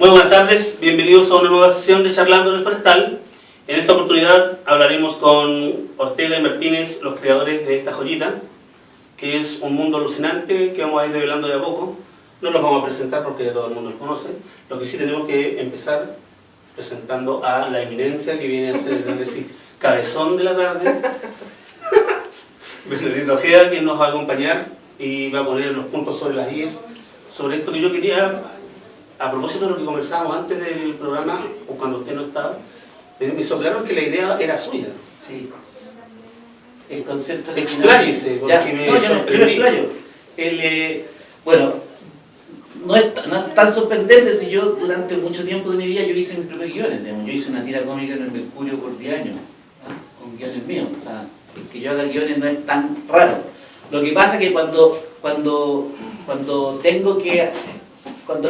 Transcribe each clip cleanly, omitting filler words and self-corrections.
Muy buenas tardes, bienvenidos a una nueva sesión de Charlando en el Forestal. En esta oportunidad hablaremos con Ortega y Martínez, los creadores de esta joyita, que es un mundo alucinante que vamos a ir develando de a poco. No los vamos a presentar porque ya todo el mundo los conoce. Lo que sí tenemos que empezar presentando a la eminencia que viene a ser el gran decir, cabezón de la tarde, Benedito Ojeda, quien nos va a acompañar y va a poner los puntos sobre las IES, sobre esto que yo quería, a propósito de lo que conversábamos antes del programa, o cuando usted no estaba, me soplaron que la idea era suya. Sí. El concepto de... Expláyese, porque ya, me yo me sorprendí. explayo. Bueno, no es tan sorprendente si yo durante mucho tiempo de mi vida yo hice mis propios guiones. Yo hice una tira cómica en el Mercurio por 10 años, ¿no? Con guiones míos. O sea, el que yo haga guiones no es tan raro. Lo que pasa es que cuando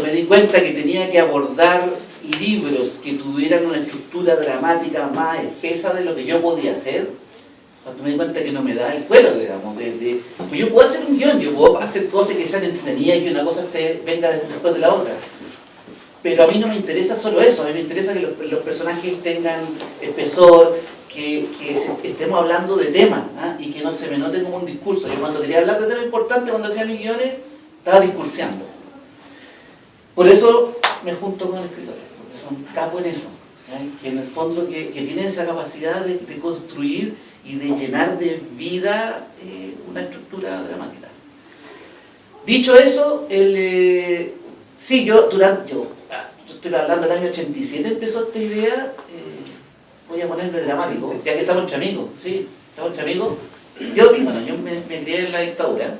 me di cuenta que tenía que abordar libros que tuvieran una estructura dramática más espesa de lo que yo podía hacer, cuando me di cuenta que no me da el cuero, digamos, pues yo puedo hacer un guión, yo puedo hacer cosas que sean entretenidas y que una cosa venga después de la otra. Pero a mí no me interesa solo eso, a mí me interesa que los personajes tengan espesor, que estemos hablando de temas, ¿ah? Y que no se me note como un discurso. Yo cuando quería hablar de temas importantes, cuando hacía mis guiones, estaba discurseando. Por eso me junto con escritores, porque son capos en eso, ¿sí? Que en el fondo que tienen esa capacidad de construir y de llenar de vida una estructura dramática. Dicho eso, sí, yo estoy hablando del año 87, empezó esta idea, voy a ponerme dramático, ya que estamos entre amigos, ¿sí? Estamos entre amigos. Yo me crié en la dictadura.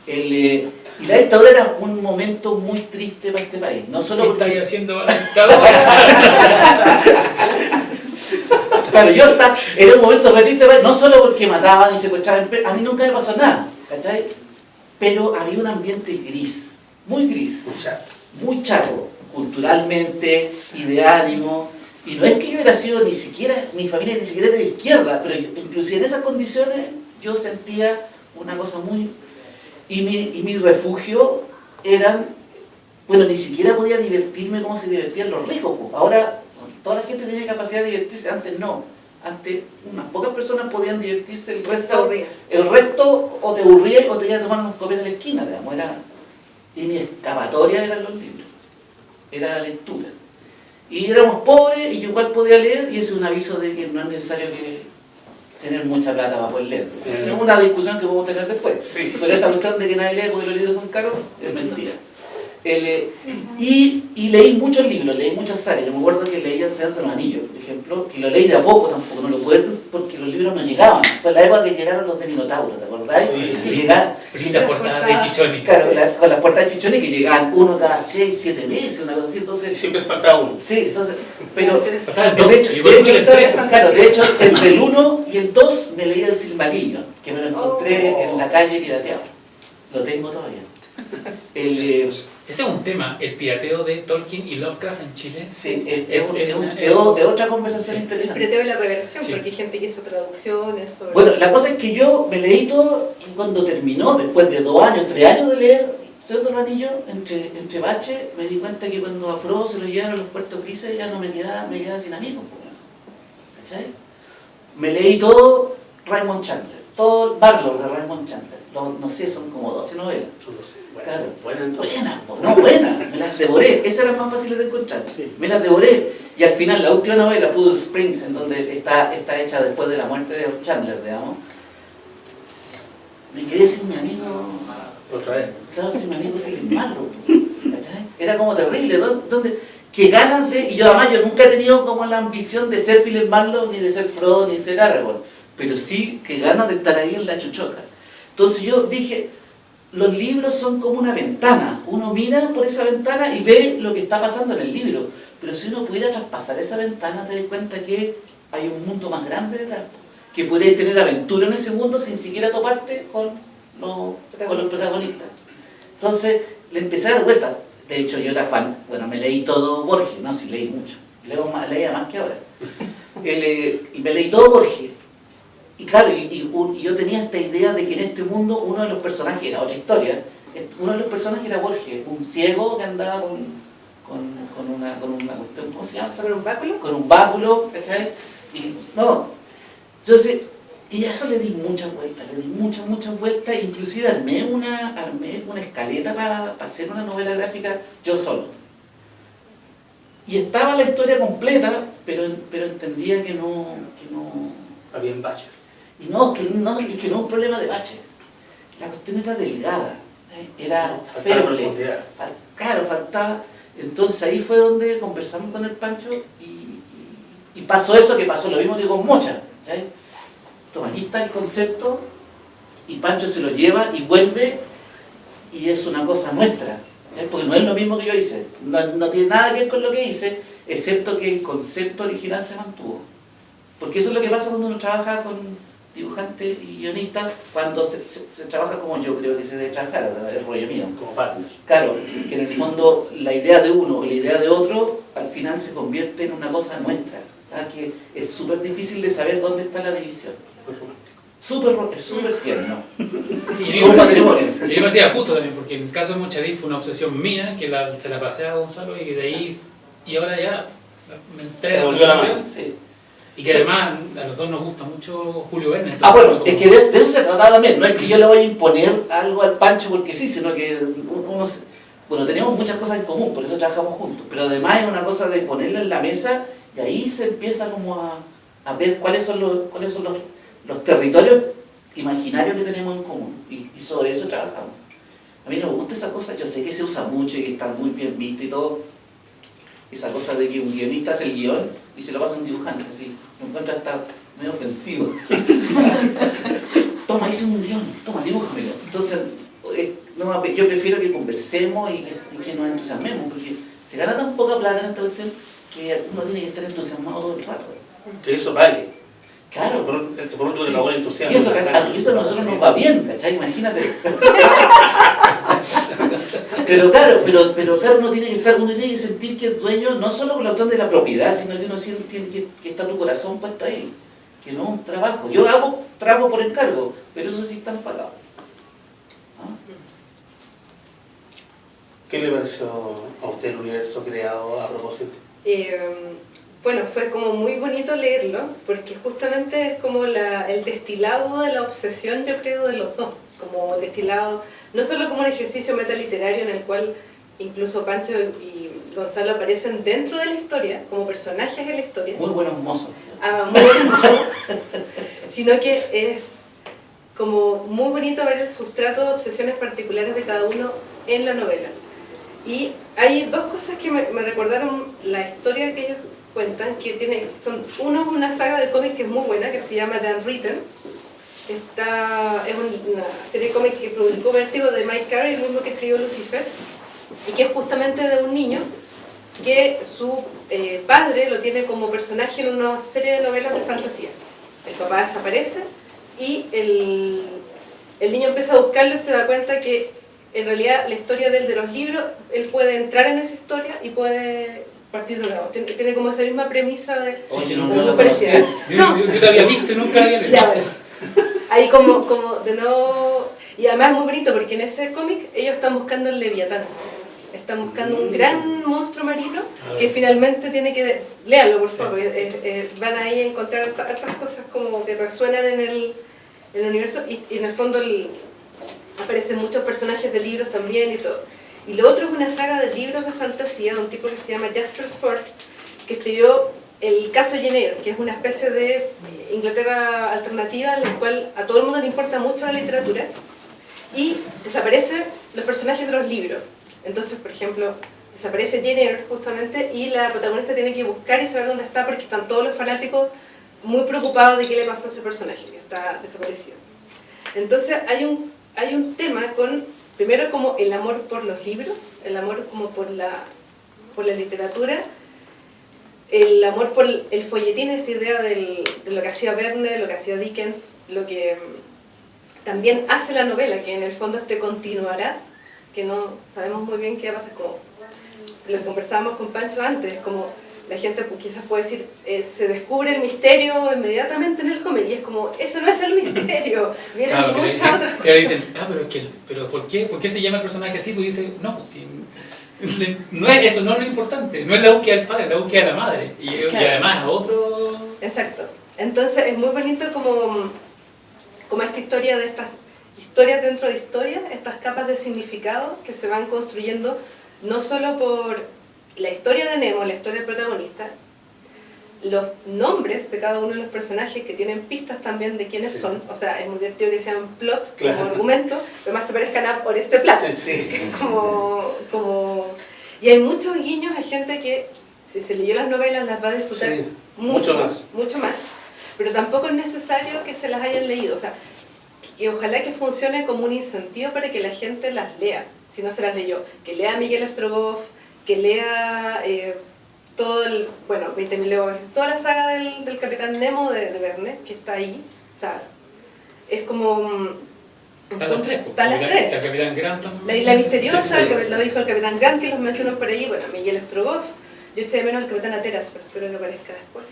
Y la dictadura era un momento muy triste para este país. No solo porque... ¿Qué está haciendo la dictadura? Claro, era un momento muy triste para no solo porque mataban y secuestraban, a mí nunca me pasó nada, ¿cachai? Pero había un ambiente gris, muy charro, culturalmente y de ánimo. Y no es que yo hubiera sido ni siquiera, mi familia ni siquiera era de izquierda, pero inclusive en esas condiciones yo sentía una cosa muy... Y mi refugio eran, bueno, ni siquiera podía divertirme como se divertían los ricos. Pues. Ahora, toda la gente tiene capacidad de divertirse, antes no. Antes unas pocas personas podían divertirse, el resto o te aburrías o te ibas a tomar unos copias en la esquina, digamos. Y mi escapatoria eran los libros, era la lectura. Y éramos pobres y yo igual podía leer, y ese es un aviso de que no es necesario tener mucha plata para poder leer. Es una discusión que podemos tener después. Sí. Pero esa cuestión de que nadie lee porque los libros son caros es mentira. Y leí muchos libros, leí muchas sagas. Yo me acuerdo que leí El Señor de los Anillos, por ejemplo, que lo leí de a poco, tampoco no lo puedo, porque los libros no llegaban. Fue la época que llegaron los de Minotauro, ¿te acordás? Sí. Que llegaban, Lindas portadas de Chichoni. claro, con las portadas de Chichoni que llegaban uno cada 6, 7 meses, una cosa así, entonces... Siempre faltaba uno. Sí, entonces, pero Faltaban de dos, hecho, igual que el 3. claro, de hecho, entre el 1 y el 2 me leí el Silmarillion, que me lo encontré en la calle pirateado. Lo tengo todavía. Ese es un tema, el pirateo de Tolkien y Lovecraft en Chile. Sí, es otra conversación interesante. El pirateo y la reversión, Sí. porque hay gente que hizo traducciones sobre... Bueno, la cosa es que yo me leí todo y cuando terminó, después de 2 años, 3 años de leer Señor de los Anillos, entre baches, me di cuenta que cuando a Frodo se lo llevaron a los puertos grises ya no me quedaba sin amigos. ¿Cachai? Me leí todo Raymond Chandler, todo el Barlow de Raymond Chandler. No sé, son como 12 novelas. Claro, buenas, me las devoré, esas eran más fáciles de encontrar, sí. Me las devoré, y al final la última novela, Poodle Springs, en donde está hecha después de la muerte de Chandler, digamos, me quedé sin mi amigo, Otra vez. claro, sin mi amigo Philip Marlowe, ¿cachai? Era como terrible, que ganas de, y yo además yo nunca he tenido como la ambición de ser Philip Marlowe, ni de ser Frodo, ni de ser Aragorn, pero sí que ganas de estar ahí en la chuchota. Entonces yo dije, los libros son como una ventana, uno mira por esa ventana y ve lo que está pasando en el libro, pero si uno pudiera traspasar esa ventana te das cuenta que hay un mundo más grande detrás, que podrías tener aventura en ese mundo sin siquiera toparte con los protagonistas. Entonces le empecé a dar vuelta. De hecho yo era fan, bueno, me leí todo Borges, no, sí leí mucho, leía más que ahora. Me leí todo Borges. Y claro, y yo tenía esta idea de que en este mundo uno de los personajes, era otra historia, uno de los personajes era Borges, un ciego que andaba con una cuestión, ¿cómo se llama? ¿Sobre un báculo? Con un báculo, ¿cachai? Y no, yo sé, y a eso le di muchas vueltas, inclusive armé una escaleta para hacer una novela gráfica yo solo. Y estaba la historia completa, pero entendía que no. Habían baches. Y no, es que no es un problema de baches. La cuestión era delgada, era Faltaba feble. profundidad. Claro, faltaba. Entonces ahí fue donde conversamos con el Pancho y pasó eso que pasó, lo mismo que con Mocha. ¿Sabes? Toma, aquí está el concepto y Pancho se lo lleva y vuelve y es una cosa nuestra. ¿Sabes? Porque no es lo mismo que yo hice. No tiene nada que ver con lo que hice, excepto que el concepto original se mantuvo. Porque eso es lo que pasa cuando uno trabaja con dibujantes y guionistas, cuando se trabaja como yo creo que se debe trabajar, el rollo mío. Como partners. Claro, que en el fondo la idea de uno y la idea de otro al final se convierte en una cosa nuestra, ¿verdad? Que es súper difícil de saber dónde está la división. Es súper tierno. Sí, Como un matrimonio. y me parecía justo también, porque en el caso de Mochadí fue una obsesión mía, que se la pasé a Gonzalo y de ahí, y ahora ya me entré Te volvió la mano. Sí. y que además a los dos nos gusta mucho Julio Verne. Ah, bueno, entonces, es que de eso se trataba también. No es que yo le voy a imponer algo al Pancho porque sí, sino que bueno, teníamos muchas cosas en común, por eso trabajamos juntos. Pero además es una cosa de ponerla en la mesa y ahí se empieza como a ver cuáles son los territorios imaginarios que tenemos en común. Y sobre eso trabajamos. A mí no me gusta esa cosa, yo sé que se usa mucho y que está muy bien vista y todo. Esa cosa de que un guionista hace el guión y se lo pasa a un dibujante, así. Me encuentro hasta medio ofensivo. Toma, hice un guión, toma, dibújamelo. Entonces, no, yo prefiero que conversemos y que nos entusiasmemos, porque se gana tan poca plata en esta cuestión que uno tiene que estar entusiasmado todo el rato. Que eso vale. Claro. Por otro Sí. de la buena entusiasmo. Y eso a nosotros nos va bien, ¿cachai? Imagínate. Pero claro, uno tiene que sentir que es dueño, no solo con la cuestión de la propiedad, sino que uno tiene que estar tu corazón puesto ahí. Que no es un trabajo. Yo hago trabajo por encargo, pero eso sí están pagados. ¿Ah? ¿Qué le pareció a usted el universo creado a propósito? Bueno, fue como muy bonito leerlo, porque justamente es como el destilado de la obsesión, yo creo, de los dos. Como destilado, no solo como un ejercicio metaliterario en el cual incluso Pancho y Gonzalo aparecen dentro de la historia, como personajes de la historia. Muy buenos mozos. Muy bonito, sino que es como muy bonito ver el sustrato de obsesiones particulares de cada uno en la novela. Y hay dos cosas que me recordaron la historia que ellos cuentan, que uno es una saga de cómics que es muy buena, que se llama The Unwritten. Es una serie de cómics que publicó Vértigo de Mike Carey, el mismo que escribió Lucifer, y que es justamente de un niño que su padre lo tiene como personaje en una serie de novelas de fantasía. El papá desaparece y el niño empieza a buscarlo y se da cuenta que en realidad la historia de los libros, él puede entrar en esa historia y puede partir de nuevo. Tiene como esa misma premisa de... Oye, de no lo lo parecía. conocía. yo te había visto y nunca había leído. Ya, bueno. Ahí como de nuevo... Y además es muy bonito porque en ese cómic ellos están buscando el Leviatán. Están buscando un gran monstruo marino que finalmente tiene que... Léanlo, por favor. Van ahí a encontrar otras cosas como que resuenan en el universo y en el fondo aparecen muchos personajes de libros también y todo. Y lo otro es una saga de libros de fantasía de un tipo que se llama Jasper Fforde, que escribió El caso Jane Eyre, que es una especie de Inglaterra alternativa en la cual a todo el mundo le importa mucho la literatura y desaparecen los personajes de los libros. Entonces, por ejemplo, desaparece Jane Eyre justamente y la protagonista tiene que buscar y saber dónde está porque están todos los fanáticos muy preocupados de qué le pasó a ese personaje que está desaparecido. Entonces hay un tema con, primero como el amor por los libros, el amor como por la literatura, el amor por el folletín, esta idea de lo que hacía Verne, lo que hacía Dickens, lo que también hace la novela, que en el fondo continuará, que no sabemos muy bien qué va a pasar, como lo que conversábamos con Pancho antes, como la gente quizás puede decir, se descubre el misterio inmediatamente en el cómic, y es como, eso no es el misterio, vienen muchas otras cosas. Que dicen, pero ¿por qué se llama el personaje así? Pues dice, no, pues si No es, eso no es lo importante, no es la búsqueda del padre, es la búsqueda de la madre. Y Claro. además otro... Exacto. Entonces es muy bonito como esta historia de estas historias dentro de historias, estas capas de significado que se van construyendo no solo por la historia de Nemo, la historia del protagonista, los nombres de cada uno de los personajes que tienen pistas también de quiénes Sí. son, o sea, es muy divertido que sean plot Claro. como argumento, pero más se parezcan a por este plato. Sí. Y hay muchos guiños a gente que si se leyó las novelas las va a disfrutar Sí, mucho más. pero tampoco es necesario que se las hayan leído, o sea, que ojalá que funcione como un incentivo para que la gente las lea, si no se las leyó, que lea a Miguel Strogoff, que lea todo el, bueno, 20.000 leguas, toda la saga del Capitán Nemo de Verne, que está ahí, o sea, es como... Están los tres, Están las tres. Está el Capitán Grant La también. isla misteriosa, Sí, sí. lo dijo el Capitán Grant, que los mencionó por ahí, bueno, Miguel Strogoff, yo eché de menos al Capitán Ateras, pero espero que aparezca después,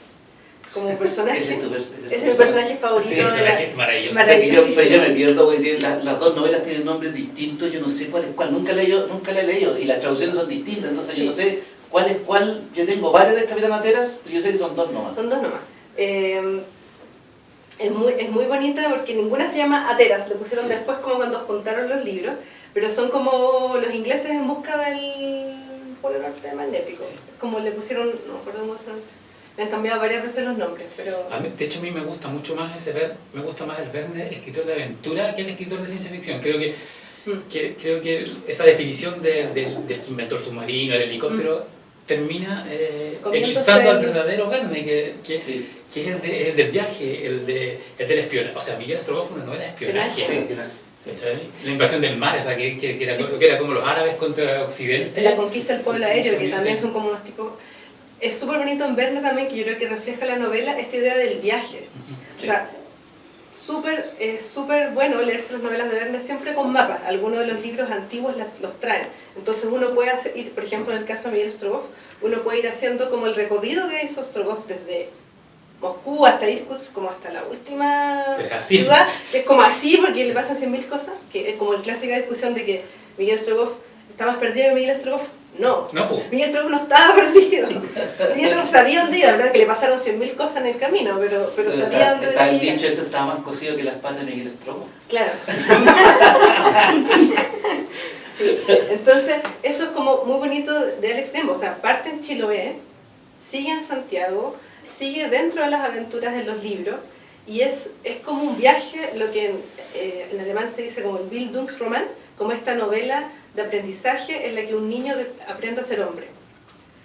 como personaje. Ese Ese es mi personaje favorito. Sí, de la- Personaje maravilloso. Pero yo me pierdo porque las dos novelas tienen nombres distintos, yo no sé cuál es cuál, nunca la he leído y las traducciones son distintas, entonces yo Sí. no sé cuál es cuál. Yo tengo varias del Capitán Ateras, pero yo sé que son dos nomás. Son dos nomás. Es muy bonita porque ninguna se llama Ateras, le pusieron Sí. después como cuando juntaron los libros, pero son como los ingleses en busca del polo norte magnético. Es como le pusieron, no me acuerdo cómo son, le han cambiado varias veces los nombres, pero... De hecho, a mí me gusta mucho más me gusta más el Verne escritor de aventura que el escritor de ciencia ficción. Creo que esa definición del que inventó el submarino, el helicóptero, termina Comiéndose eclipsando al el- verdadero Verne, que Sí. es el del viaje, el del espionaje. O sea, Miguel Strogoff fue una novela de espionaje. Sí, ¿Cachai? La invasión del mar, o sea, que era como los árabes contra Occidente. La conquista del pueblo aéreo, que También, también sí. son como unos tipos... Es súper bonito en Verne también, que yo creo que refleja la novela, esta idea del viaje. O sea, súper bueno leerse las novelas de Verne siempre con mapas. Algunos de los libros antiguos los traen. Entonces uno puede ir, por ejemplo, en el caso de Miguel Strogoff, uno puede ir haciendo como el recorrido que hizo Strogoff desde Moscú hasta Irkutsk, como hasta la última Es así. ciudad, que es como así porque le pasan 100.000 cosas, que es como la clásica discusión de que Miguel Strogoff está más perdido que Miguel Strogoff. No, No, pues. Miguel Strogoff no estaba perdido. Miguel Strogoff sabía dónde iba, ¿verdad? Que le pasaron 100.000 cosas en el camino, pero sabía dónde Está el iba. dicho, ese estaba más cocido que la espalda de Miguel Strogoff. Claro. Sí. Entonces, eso es como muy bonito de Alex Nemo. O sea, parte en Chiloé, sigue en Santiago, sigue dentro de las aventuras en los libros, y es como un viaje, lo que en alemán se dice como el Bildungsroman, como esta novela de aprendizaje en la que un niño aprende a ser hombre.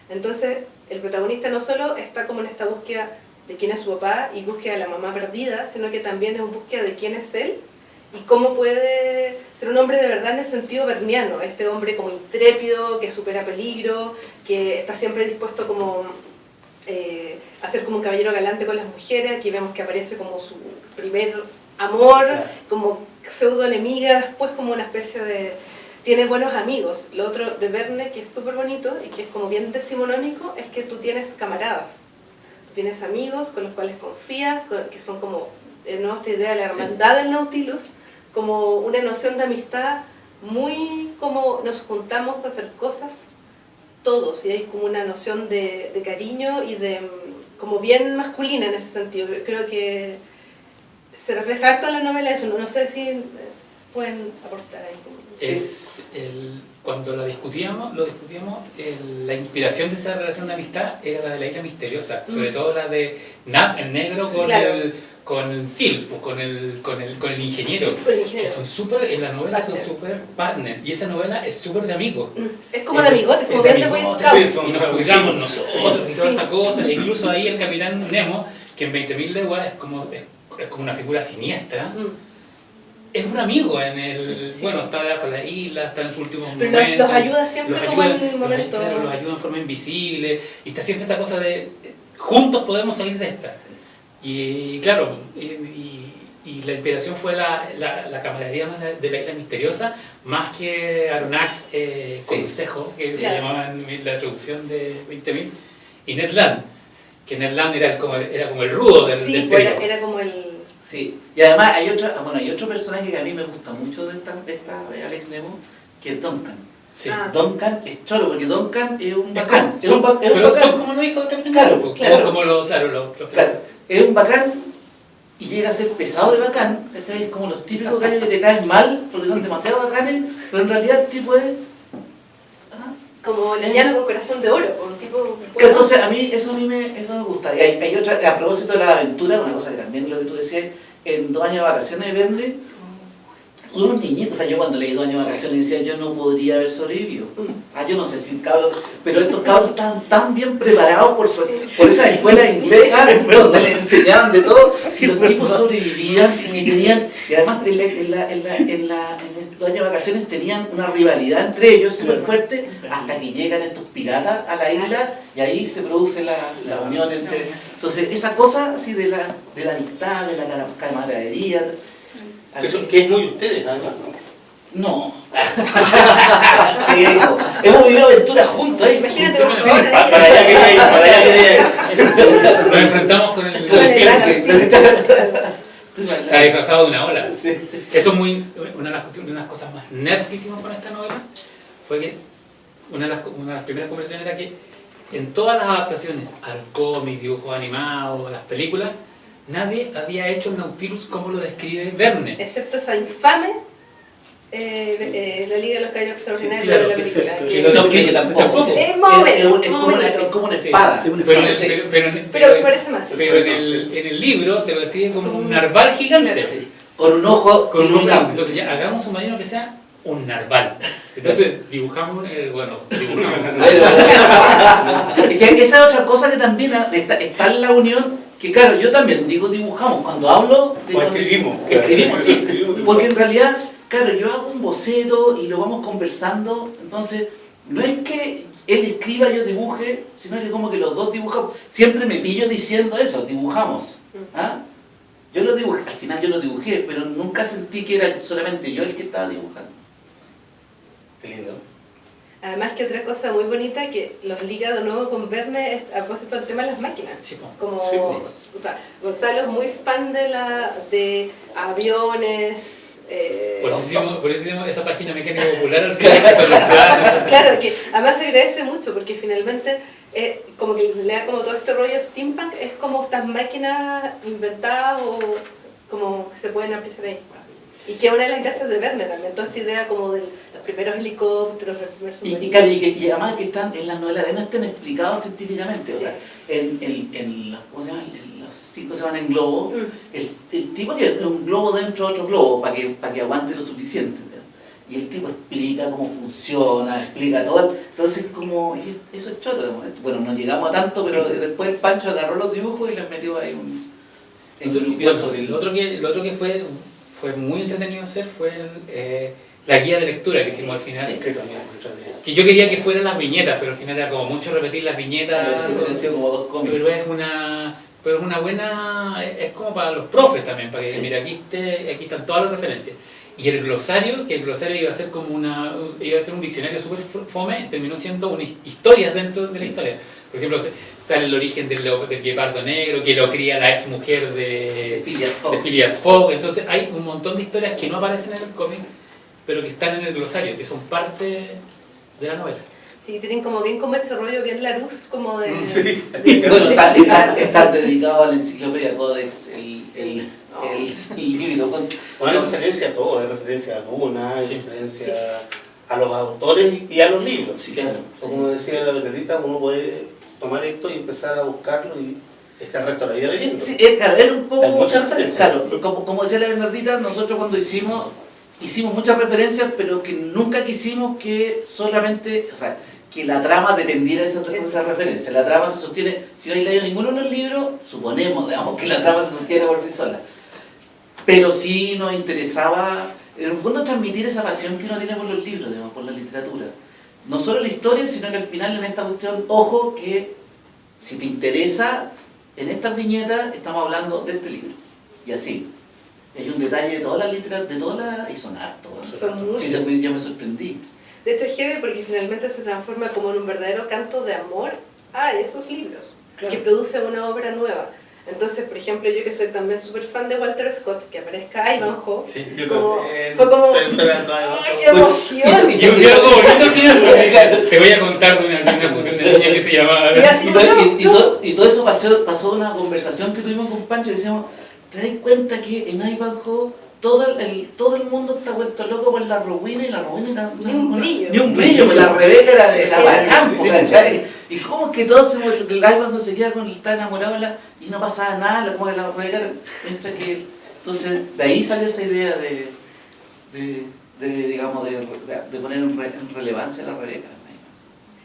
Entonces, el protagonista no solo está como en esta búsqueda de quién es su papá y búsqueda de la mamá perdida, sino que también es una búsqueda de quién es él y cómo puede ser un hombre de verdad en el sentido verniano, este hombre como intrépido, que supera peligro, que está siempre dispuesto como a ser como un caballero galante con las mujeres. Aquí vemos que aparece como su primer amor, Claro. como pseudo enemiga, después como una especie de... Tiene buenos amigos. Lo otro de Verne, que es súper bonito y que es como bien decimonónico, es que tú tienes camaradas. Tú tienes amigos con los cuales confías, que son como, ¿no? Esta idea de la hermandad del Nautilus, como una noción de amistad muy como nos juntamos a hacer cosas todos, y hay como una noción de cariño y de como bien masculina en ese sentido. Creo que se refleja harto en la novela eso, no sé si pueden aportar ahí. Cuando lo discutíamos, la inspiración de esa relación de amistad era la de la isla misteriosa, sobre todo la de Nab, el negro, Sí, con claro. con Sirius, pues, con el ingeniero, Con el ingeniero. que son súper, en la novela son Partner. súper partner, y esa novela es súper de amigos. Es como de amigotes, como bien de Boy amigotes, Scout. y nos cuidamos nosotros y toda Sí. esta cosa, e incluso ahí el Capitán Nemo, que en 20.000 leguas es como una figura siniestra. Es un amigo en el... Sí. Bueno, está debajo de la isla, está en sus últimos Pero momentos. los ayuda siempre como en el momento. Claro, los ayuda en forma invisible. Y está siempre esta cosa de... Juntos podemos salir de esta. Y claro, y la inspiración fue la camaradería de la isla misteriosa, más que Aronnax Sí. Consejo, que se Claro. llamaba en la traducción de 20.000, y Ned Land, que Ned Land era como el rudo del Sí, del pues trío. era como el... Sí, y además hay otro personaje que a mí me gusta mucho de esta de Alex Nemo, que es Duncan. Sí. Ah. Duncan es choro, porque Duncan es un Es bacán. como- Es un pero bacán. son como los hijos del Capitán Claro, Kirk, claro. como los Claro, es un bacán y llega a ser pesado de bacán, ¿cachai? Es como los típicos gallos que te caen mal porque son demasiado bacanes, pero en realidad el tipo es... ah, Como Liñano con corazón de oro, un tipo... que entonces a mí eso me gusta. Y hay otra, a propósito de la aventura, una cosa que también lo que tú decías, en 2 años de vacaciones de Verne, unos niñitos, o sea, yo cuando leí 2 años de vacaciones decía, yo no podría haber sobrevivido. Yo no sé si cabros, pero estos cabros están tan bien preparados por esa escuela inglesa, donde les enseñaban de todo, y los tipos sobrevivían y tenían, y además en estos años de vacaciones tenían una rivalidad entre ellos súper fuerte, hasta que llegan estos piratas a la isla, y ahí se produce la unión entre... Entonces, esa cosa así de la amistad, de la camaradería... Que es muy ustedes, además. No. Sí, hijo. Hemos vivido aventuras juntos, ¿eh? Imagínate, Sí, por sí, favor, Para allá quería ir, para allá quería ir. Nos enfrentamos con el está disfrazado de una ola. Eso es muy una de las cosas más nerd que hicimos con esta novela fue que una de las primeras conversaciones era que en todas las adaptaciones al cómic, dibujos animados, las películas, nadie había hecho el Nautilus como lo describe Verne. excepto esa infame La Liga de los Caballeros Extraordinarios Sí, claro, de la que película. sí, que- que No, que tampoco. Es más o menos, Es más o como menos. es como una Sí. espada. Pero se parece más. Pero en el libro te lo describe como un narval gigante. Sí. Con un ojo Con un iluminado. Entonces ya hagamos un marino que sea un narval. Entonces dibujamos, dibujamos. Es que esa es otra cosa que también está en la unión, que claro, yo también digo dibujamos, cuando hablo de O escribimos. escribimos, sí, porque en realidad, claro, yo hago un boceto y lo vamos conversando, entonces no es que él escriba, yo dibuje, sino que como que los dos dibujamos, siempre me pillo diciendo eso, dibujamos, ¿ah? Yo lo dibujé, al final yo lo dibujé, pero nunca sentí que era solamente yo el que estaba dibujando. Qué lindo. Además que otra cosa muy bonita que los liga de nuevo con Verne es a propósito del tema de las máquinas. Sí, po. Como, Sí, o sea, Gonzalo es muy fan de aviones. Por eso hicimos esa página mecánica popular al final. Que son los planos. Claro, que además se agradece mucho porque finalmente como que le da como todo este rollo steampunk, es como estas máquinas inventadas o como que se pueden apreciar ahí. Y que es una de las gracias de Verne también, toda esta idea como de los primeros helicópteros, los primeros submarinos. Y además que están en las novelas, no están explicados científicamente, o sea, en los 5 semanas en globo, el tipo que es un globo dentro de otro globo para que aguante lo suficiente, ¿verdad? Y el tipo explica cómo funciona, explica todo, entonces como, eso es choto, bueno, no llegamos a tanto, pero después Pancho agarró los dibujos y les metió ahí un engrupió sobre Lo otro que fue muy entretenido hacer fue la guía de lectura que hicimos al final. Sí. Que también es muchas veces. Que yo quería que fueran las viñetas, pero al final era como mucho repetir las viñetas. pareció como dos cómics. Pero es una buena, es como para los profes también, para que Sí. mira, aquí están todas las referencias. Y el glosario, que el glosario iba a ser como iba a ser un diccionario súper fome, terminó siendo historias dentro de la historia. Por ejemplo, sale el origen del guepardo negro, que lo cría la ex mujer de Phileas Fogg. Entonces hay un montón de historias que no aparecen en el cómic, pero que están en el glosario, que son parte de la novela. Sí, tienen como bien como ese rollo, bien Larousse, como de... Sí. Bueno, está dedicado a la enciclopedia Codex, el libro. Una referencia a todo, hay referencia a Duna, hay Sí. referencia a los autores y a los libros. Sí, claro. Como decía la Bernardita, uno puede tomar esto y empezar a buscarlo y estar el resto de la vida leyendo. Sí, claro, era un poco... Hay muchas referencias. Claro, como decía la Bernardita, nosotros cuando hicimos muchas referencias, pero que nunca quisimos que solamente, o sea, que la trama dependiera de esa referencia. La trama se sostiene, si no hay leído ninguno de los libros, suponemos, digamos, que la trama se sostiene por sí sola. Pero sí nos interesaba, en el fondo, transmitir esa pasión que uno tiene por los libros, digamos, por la literatura. No solo la historia, sino que al final en esta cuestión, ojo, que si te interesa, en estas viñetas estamos hablando de este libro. Y así. Hay un detalle de toda la literatura, y son hartos. Son muchos. Sí, yo me sorprendí. De hecho es heavy porque finalmente se transforma como en un verdadero canto de amor a esos libros, Claro. que produce una obra nueva. Entonces, por ejemplo, yo que soy también súper fan de Walter Scott, que aparezca Ivanhoe, Sí. Yo como, también fue como, estoy esperando algo. ¡ay, emoción! Yo quiero como bonito al final, porque te voy a contar de una niña que se llamaba... Y así, Y todo eso pasó una conversación que tuvimos con Pancho y decíamos, ¿te das cuenta que en Ivanhoe todo el mundo está vuelto loco por la Rowena y la Rowena Ni un brillo. Ni un brillo, pero la Rebeca era de la bacán, ¿cachai? Y como que todos el Ivanhoe se queda con el está enamorado y no pasaba nada, como que la Rebeca, mientras que entonces de ahí salió esa idea digamos de poner en relevancia a la Rebeca.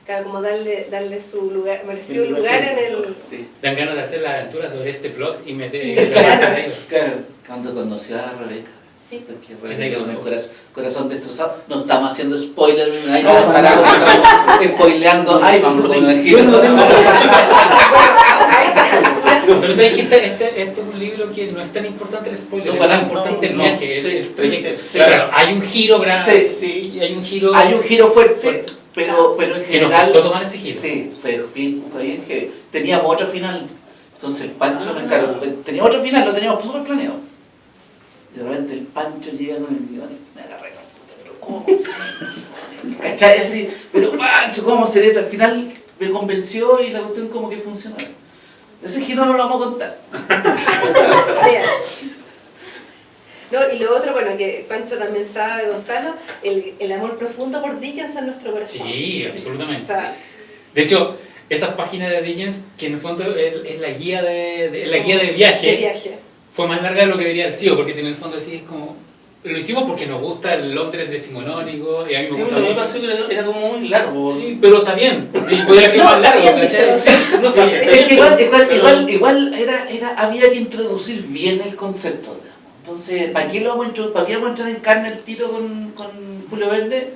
Claro, como darle su lugar, merecido lugar en el... Sí. Dan ganas de hacer las aventuras sobre este plot y meter... Claro, cuando conoció a Rebeca. Sí. Porque Rebeca con el corazón destrozado. No estamos haciendo spoiler, ahí se estará spoileando Ivanhoe, me imagino. Pero sabes que este es un libro que no es tan importante el spoiler, No, es para más importante el no, viaje, sí, el trayecto. sí, Claro, hay un giro grande, Sí, hay un giro Hay un giro fuerte, pero en que nos general... costó tomar ese giro. Sí, fue bien que teníamos otro final. Entonces el Pancho me encargó. Teníamos otro final, lo teníamos súper planeado. Y de repente el Pancho llega con el guión y me agarra la puta, pero ¿cómo? ¿Cachai? Así, pero Pancho, ¿cómo vamos a hacer esto? Al final me convenció y la cuestión como que funcionó. Ese giro no lo vamos a contar. No, y lo otro, bueno, que Pancho también sabe, Gonzalo, el amor profundo por Dickens en nuestro corazón. Sí, absolutamente. O sea, De hecho, esas páginas de Dickens, que en el fondo es la guía de viaje, fue más larga de lo que debería haber sido, porque en el fondo sí es como... Lo hicimos porque nos gusta el Londres decimonónico, y a mí me Sí, gusta pero me mucho. pareció que era como muy largo. Sí, pero está bien. Y podría ser No, más largo. está bien, ¿cachai? dice, Sí, no, está bien. Es que igual había que introducir bien el concepto, digamos. Entonces, ¿para qué vamos a entrar en carne el tiro con Julio Verne?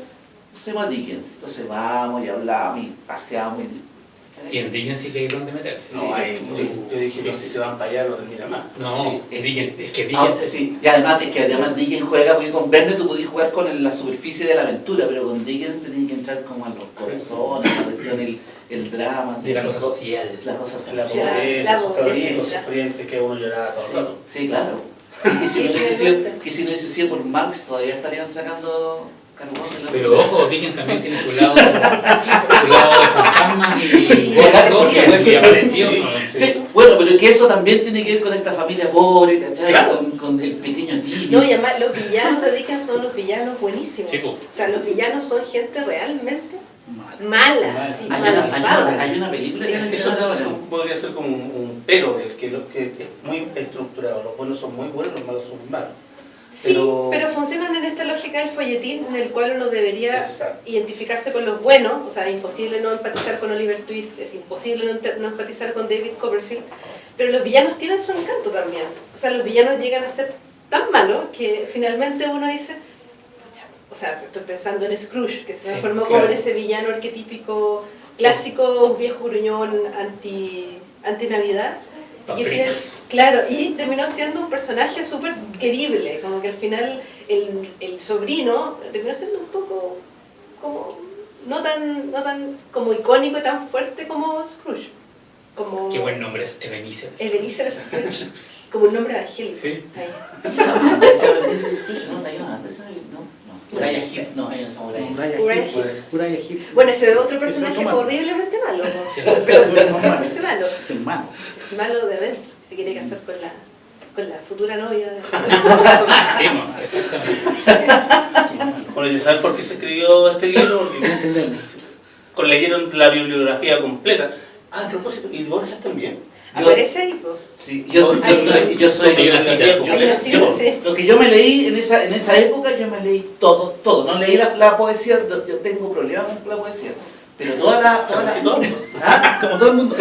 Usemos a Dickens. Entonces vamos y hablamos y paseamos. Y en Dickens sí que hay donde meterse. No, ahí, yo dije, no sé si se van para allá, no termina más. No, Sí, Dickens, es que Ah, Dickens... sí. Y además Dickens juega, porque con Verne tú podías jugar con la superficie de la aventura, pero con Dickens tenías que entrar como a los corazones, la cuestión, el drama, de la cosa social. la cosa La social. pobreza, esos pobreza. cabros chicos sufrientes que uno lloraba todo el rato. Sí, claro. Y que si no hubiese sido por Marx, todavía estarían sacando carbón de la... Pero ojo, Dickens también tiene su lado de fantasmas y Sí, y apareció. sí. Sí, bueno, pero que eso también tiene que ver con esta familia pobre, ¿cachai? Claro. Con el pequeño Timmy. no, y además los villanos de Dickens son los villanos buenísimos. Sí, po. O sea, los villanos son gente realmente Mal. mala, sí, malvada. Hay una película que Eso podría ser como un pero del que es muy estructurado. Los buenos son muy buenos, los malos son muy malos. Sí, pero funcionan en esta lógica del folletín en el cual uno debería Exacto. identificarse con los buenos, o sea, es imposible no empatizar con Oliver Twist, es imposible no empatizar con David Copperfield, pero los villanos tienen su encanto también. O sea, los villanos llegan a ser tan malos que finalmente uno dice, o sea, estoy pensando en Scrooge, que se Sí, transformó claro. como en ese villano arquetípico, clásico, viejo gruñón, anti-Navidad. Y al final, Paprikas. claro, y terminó siendo un personaje súper querible, como que al final el sobrino terminó siendo un poco como no tan como icónico y tan fuerte como Scrooge. Como Qué buen nombre es Ebenezer. Ebenezer Scrooge, como un nombre evangélico. Sí. Ahí. Uriah Heep, no, hay una samurai. Uriah Bueno, ese es otro personaje horriblemente malo, ¿no? Sí. Pero horriblemente malo. Es el malo. Es malo de adentro, se quiere casar con la futura novia de... Sí, no, exactamente. Bueno, ¿y sabes por qué se escribió este libro? Porque leyeron la bibliografía completa. Ah, a propósito, ¿y Borges también? Aparece ahí, pues. Sí, yo soy Hay una cita. Hay una cita, sí. lo que yo me leí en esa época, yo me leí todo. No leí la poesía, yo tengo problemas con la poesía. Pero Casi todo. ¿Ah? Como todo el mundo.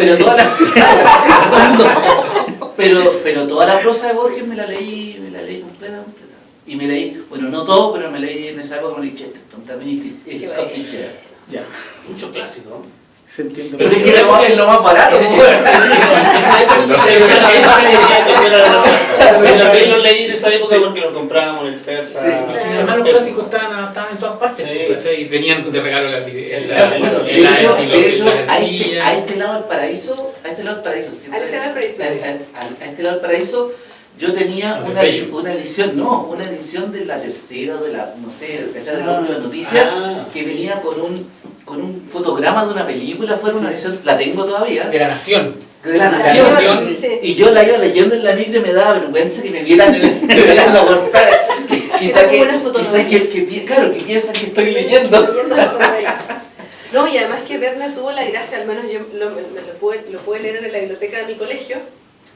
Pero pero toda la prosa de Borges me la leí completa. Y me leí, bueno, no todo, pero me leí en esa época, me leí Chesterton, también y Scott Fitzgerald. Ya, Mucho clásico. se entiende. Pero es que es lo más barato. también los leí en esa época porque los comprábamos en el Persa. Sí. Además los clásicos estaban en todas partes, Sí. ¿cachai? Y venían de regalo De hecho, a este lado del paraíso, ¿sí? A este lado del paraíso. A este lado del paraíso, yo tenía una edición de la tercera, de la, no sé, ¿cachai? De la última noticia, que venía con un fotograma de una película, fue una edición, la tengo todavía, de la Nación. de la Nación, Sí. y yo la iba leyendo en la micro y me daba vergüenza que me vieran en la portada. Quizá como una fotografía. que piensan que estoy leyendo. Leyendo las novelas. No, y además que Verne tuvo la gracia, al menos yo lo pude leer en la biblioteca de mi colegio,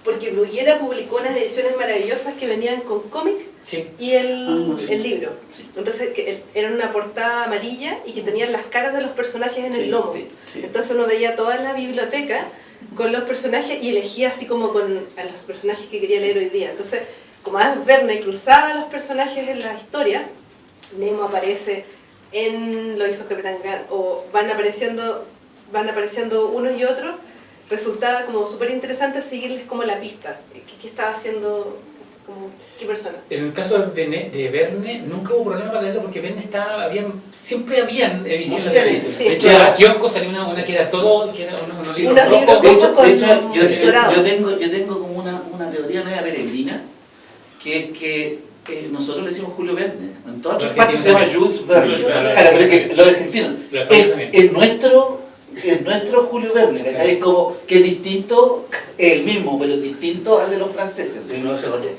porque Bruguera publicó unas ediciones maravillosas que venían con cómic Sí. y el sí. libro. Sí. Entonces, era una portada amarilla y que tenían las caras de los personajes en el lomo. Sí, sí. Entonces uno veía toda la biblioteca con los personajes y elegía así como a los personajes que quería leer hoy día. Entonces, como además Verne cruzaba los personajes en la historia, Nemo aparece en Los hijos de Capitán Grant, o van apareciendo unos y otros, resultaba como súper interesante seguirles como la pista. ¿Qué estaba haciendo? Como, ¿qué persona? En el caso de Verne, nunca hubo problema para leerlo porque Verne siempre habían ediciones de Verne. Sí. De hecho, en la kiosco salió una que era todo, que era unos libros Unos libros rojos. De hecho, con dorado. yo tengo como una teoría media peregrina, que es que nosotros le decimos Julio Verne. En todas Los las partes se llama argentinos Jules Verne. Jules Verne. Claro, pero que los argentinos Los españoles es también. nuestro Julio Verne, ¿cachai? Es como que es distinto, el mismo, pero distinto al de los franceses. Sí, no se cortó.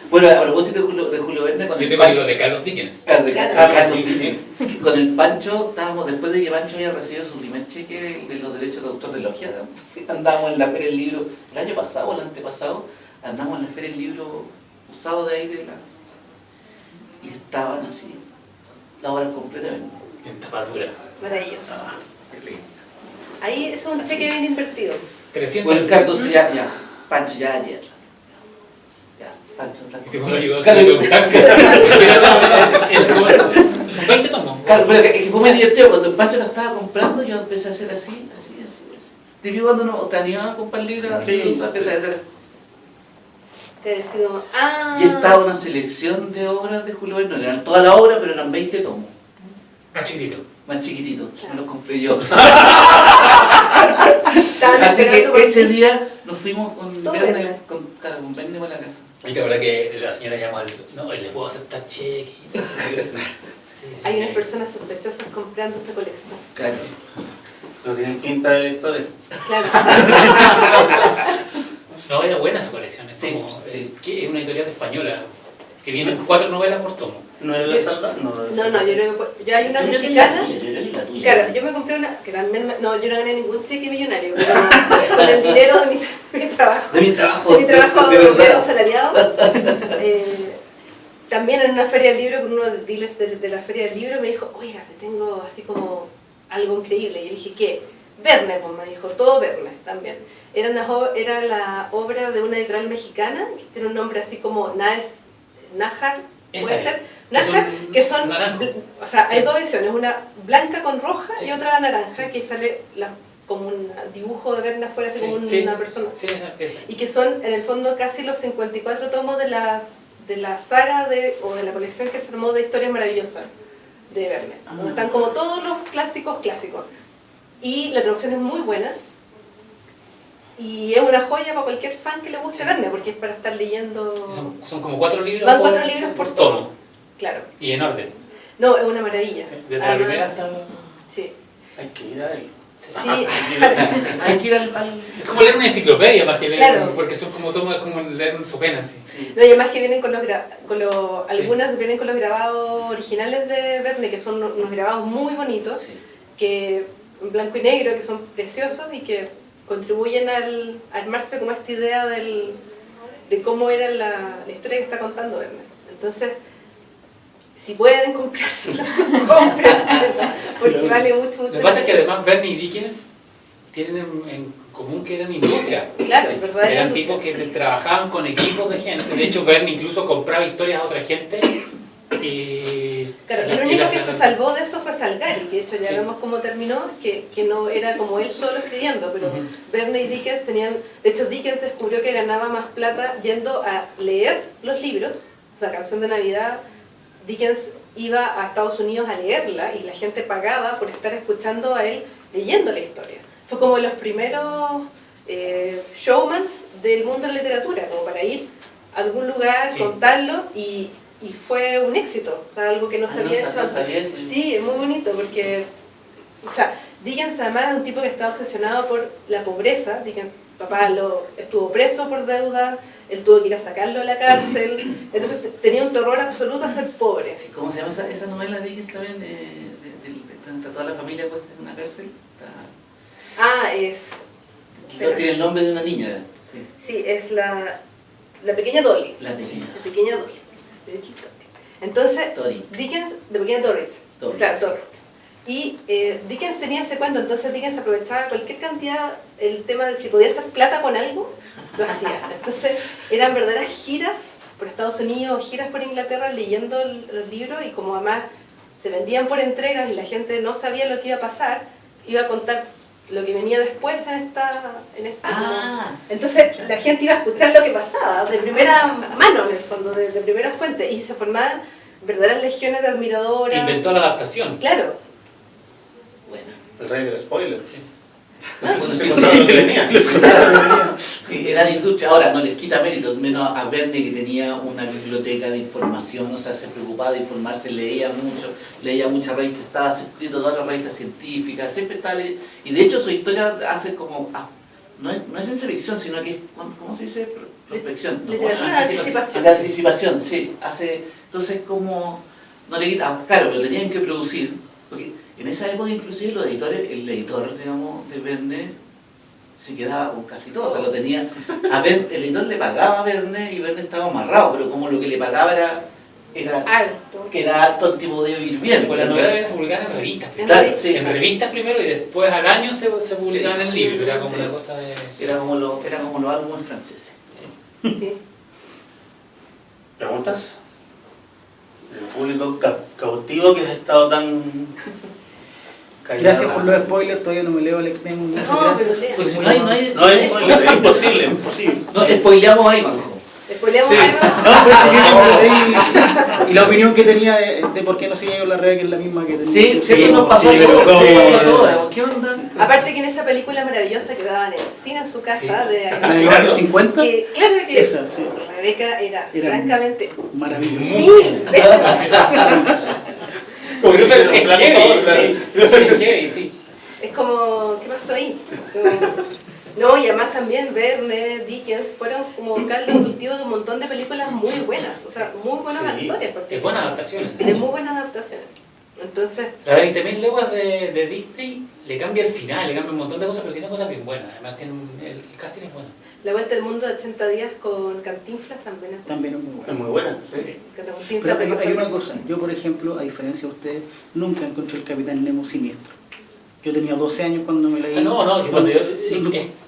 Bueno, a propósito de Julio Verne, con Yo el tengo el libro de Carlos Dickens. Carlos Dickens. Con el Pancho, estábamos después de que Pancho había recibido su primer cheque de los derechos de autor de Logia, andábamos en la feria del libro, el año pasado o el antepasado, andábamos en la feria del libro usado de ahí de la... Y estaban así, la obra completamente. En tapadura. Maravilloso. Ah, qué lindo. Ahí es un cheque bien invertido. 300. Bueno, Carlos, ya, Pancho, ya, Pancho, Y te como llegó Claro. haciendo un taxi. Son 20 tomos. Claro, pero que fue muy divertido, cuando el Pancho la estaba comprando, yo empecé a hacer así. Te vi cuando no, te animaba a comprar libros, Sí. empecé a hacer. Que decía como, ah. Y estaba una selección de obras de Julio Verne, no eran toda la obra, pero eran 20 tomos, Más chiquitito. más chiquititos, me los compré yo. Estaban Así esperando por que ese ti. día nos fuimos con Todo Verne, Verne. con Verne para la casa. Y te acuerdas que la señora llamó al... No, le puedo aceptar cheque. Sí, Hay unas personas sospechosas comprando esta colección. Claro. No tienen pinta de lectores. Claro. No, era buena esa colección. Es Sí, como... sí. que es una editorial española. Que vienen 4 novelas por tomo. ¿No era Yo- la salva? No, No, yo creo que yo hay una Yo leí mexicana. la tuya, yo leí la tuya. Claro, yo me compré una que también no, yo no gané ningún cheque millonario, pero con el dinero de mi trabajo. De mi trabajo, De mi trabajo de medio verdad. asalariado. También en una feria del libro, con uno de los dealers de la feria del libro, me dijo, oiga, que tengo así como algo increíble. Y yo le dije, ¿qué? Verne, pues me dijo, todo Verne también. Era la obra de una editorial mexicana, que tiene un nombre así como Nájar, Esa puede es. ser. Nájar, que son, naranjo. o sea, hay dos ediciones, una blanca con roja Sí. y otra naranja, que sale como un dibujo de Verne afuera, así como Sí. una persona. Sí, esa. Y que son en el fondo casi los 54 tomos de la saga o de la colección que se armó de historias maravillosas de Verne, donde están como todos los clásicos. Y la traducción es muy buena y es una joya para cualquier fan que le guste Verne, porque es para estar leyendo. Son como 4 libros Van 4 libros por tomo. tomo. Claro. Y en orden. No, es una maravilla. Sí, desde la Además, primera hasta... Sí. Hay que ir a él. Sí. Hay que ir al... Es como leer una enciclopedia más que leer, Claro. porque son como tomos, es como leer un sopena así. Sí. No, y además que vienen algunas vienen con los grabados originales de Verne, que son unos grabados muy bonitos, Sí. que en blanco y negro, que son preciosos y que contribuyen al armarse como esta idea de cómo era la historia que está contando Verne. Entonces, si pueden comprársela, cómprensela, porque vale mucho Lo que la pasa es que pena. además Verne y Dickens tienen en común que eran industria. Claro, Sí. verdadera Eran industria. tipos que trabajaban con equipos de gente. De hecho, Verne incluso compraba historias a otra gente. Y Claro, y el único las- que se salvó de eso fue Salgari, que de hecho ya Sí. vemos cómo terminó, que no era como él solo escribiendo, pero Ujú. Verne y Dickens tenían, de hecho Dickens descubrió que ganaba más plata yendo a leer los libros, o sea, Canción de Navidad, Dickens iba a Estados Unidos a leerla y la gente pagaba por estar escuchando a él leyendo la historia. Fue como los primeros showmans del mundo de la literatura, como para ir a algún lugar, Sí. contarlo y fue un éxito, o sea, algo que no se había hecho no antes. sabía eso. Sí, es muy bonito porque, o sea, Dickens además es un tipo que estaba obsesionado por la pobreza. Dickens, papá estuvo preso por deuda, él tuvo que ir a sacarlo de la cárcel, entonces tenía un terror absoluto a ser pobre. Sí, ¿cómo se llama esa novela de Dickens también? Está toda la familia puesta en una cárcel. Tiene el nombre de una niña. Sí. Sí, es la pequeña Dolly. La pequeña. La pequeña Dolly. Entonces, Tori. Dickens, de pequeña Dorrit. Dorrit. Claro, Dorrit. Y Dickens tenía ese cuento, entonces Dickens aprovechaba cualquier cantidad, el tema de si podía hacer plata con algo, lo hacía. Entonces eran verdaderas giras por Estados Unidos, giras por Inglaterra leyendo los libros y como además se vendían por entregas y la gente no sabía lo que iba a pasar, iba a contar lo que venía después en esta entonces la gente iba a escuchar lo que pasaba de primera mano en el fondo, de primera fuente, y se formaban verdaderas legiones de admiradoras. Inventó la adaptación. Claro. Bueno. El rey del spoiler. Sí. Bueno, sí, Contaba lo que venía. sí, era la industria. Ahora, no les quita mérito, menos a Verne, que tenía una biblioteca de información, o sea, se preocupaba de informarse, leía muchas revistas, estaba suscrito a todas las revistas científicas, siempre estaba leyendo. Y de hecho su historia hace como, no es ciencia ficción, sino que es, ¿cómo se dice? Prospección. Literatura de anticipación. De anticipación, sí. Entonces como, no le quita, claro, pero tenían que producir, porque en esa época inclusive los editores, el editor, digamos, de Verne, se quedaba con casi todo, o sea, lo tenía, el editor le pagaba a Verne y Verne estaba amarrado, pero como lo que le pagaba era Alto. que era alto, el tipo de vivir bien. Pues las novelas se publicaban en revistas. En Claro, revistas. sí. En revistas primero y después al año se publicaban en el libro. Era como Sí. una cosa de... Era como los álbumes franceses. Sí. ¿Preguntas? El público cautivo que has estado tan callado. Gracias por los spoilers, todavía no me leo al extremo. Muchas No, gracias. pero sí. Pues no hay No es spoiler, es imposible, imposible. no, spoileamos ahí, Marco. Spoileamos Sí. algo. No, pero sí, y la opinión que tenía de por qué no seguía yo la red, que es la misma que tenía. Sí, siempre nos pasó sí, pero todo, ¿cómo? ¿qué onda? Aparte que en esa película maravillosa que daban en el cine en su casa, Sí. La de los Claro. años 50, que claro que esa, sí, Rebeca era Era francamente maravillosa. mil veces más. Como que Pero hicieron es un flaco heavy, favor, claro. sí. Es heavy, sí. Es como, ¿qué pasó ahí? No, y además también Verne, Dickens fueron como caldo cultivo de un montón de películas muy buenas, o sea, muy buenos Sí. actores, porque Es buena adaptación. de muy buenas adaptaciones. Entonces, La de 20.000 leguas de Disney le cambia el final, le cambia un montón de cosas, pero tiene cosas bien buenas. Además, el casting es bueno. La Vuelta al Mundo de 80 días con Cantinflas también es También es muy bueno. Es muy buena, sí. Cantinflas Pero te hay una pasa- cosa, yo por ejemplo, a diferencia de ustedes, nunca encontré el Capitán Nemo siniestro. Yo tenía 12 años cuando me leí. Ah, no, que cuando yo...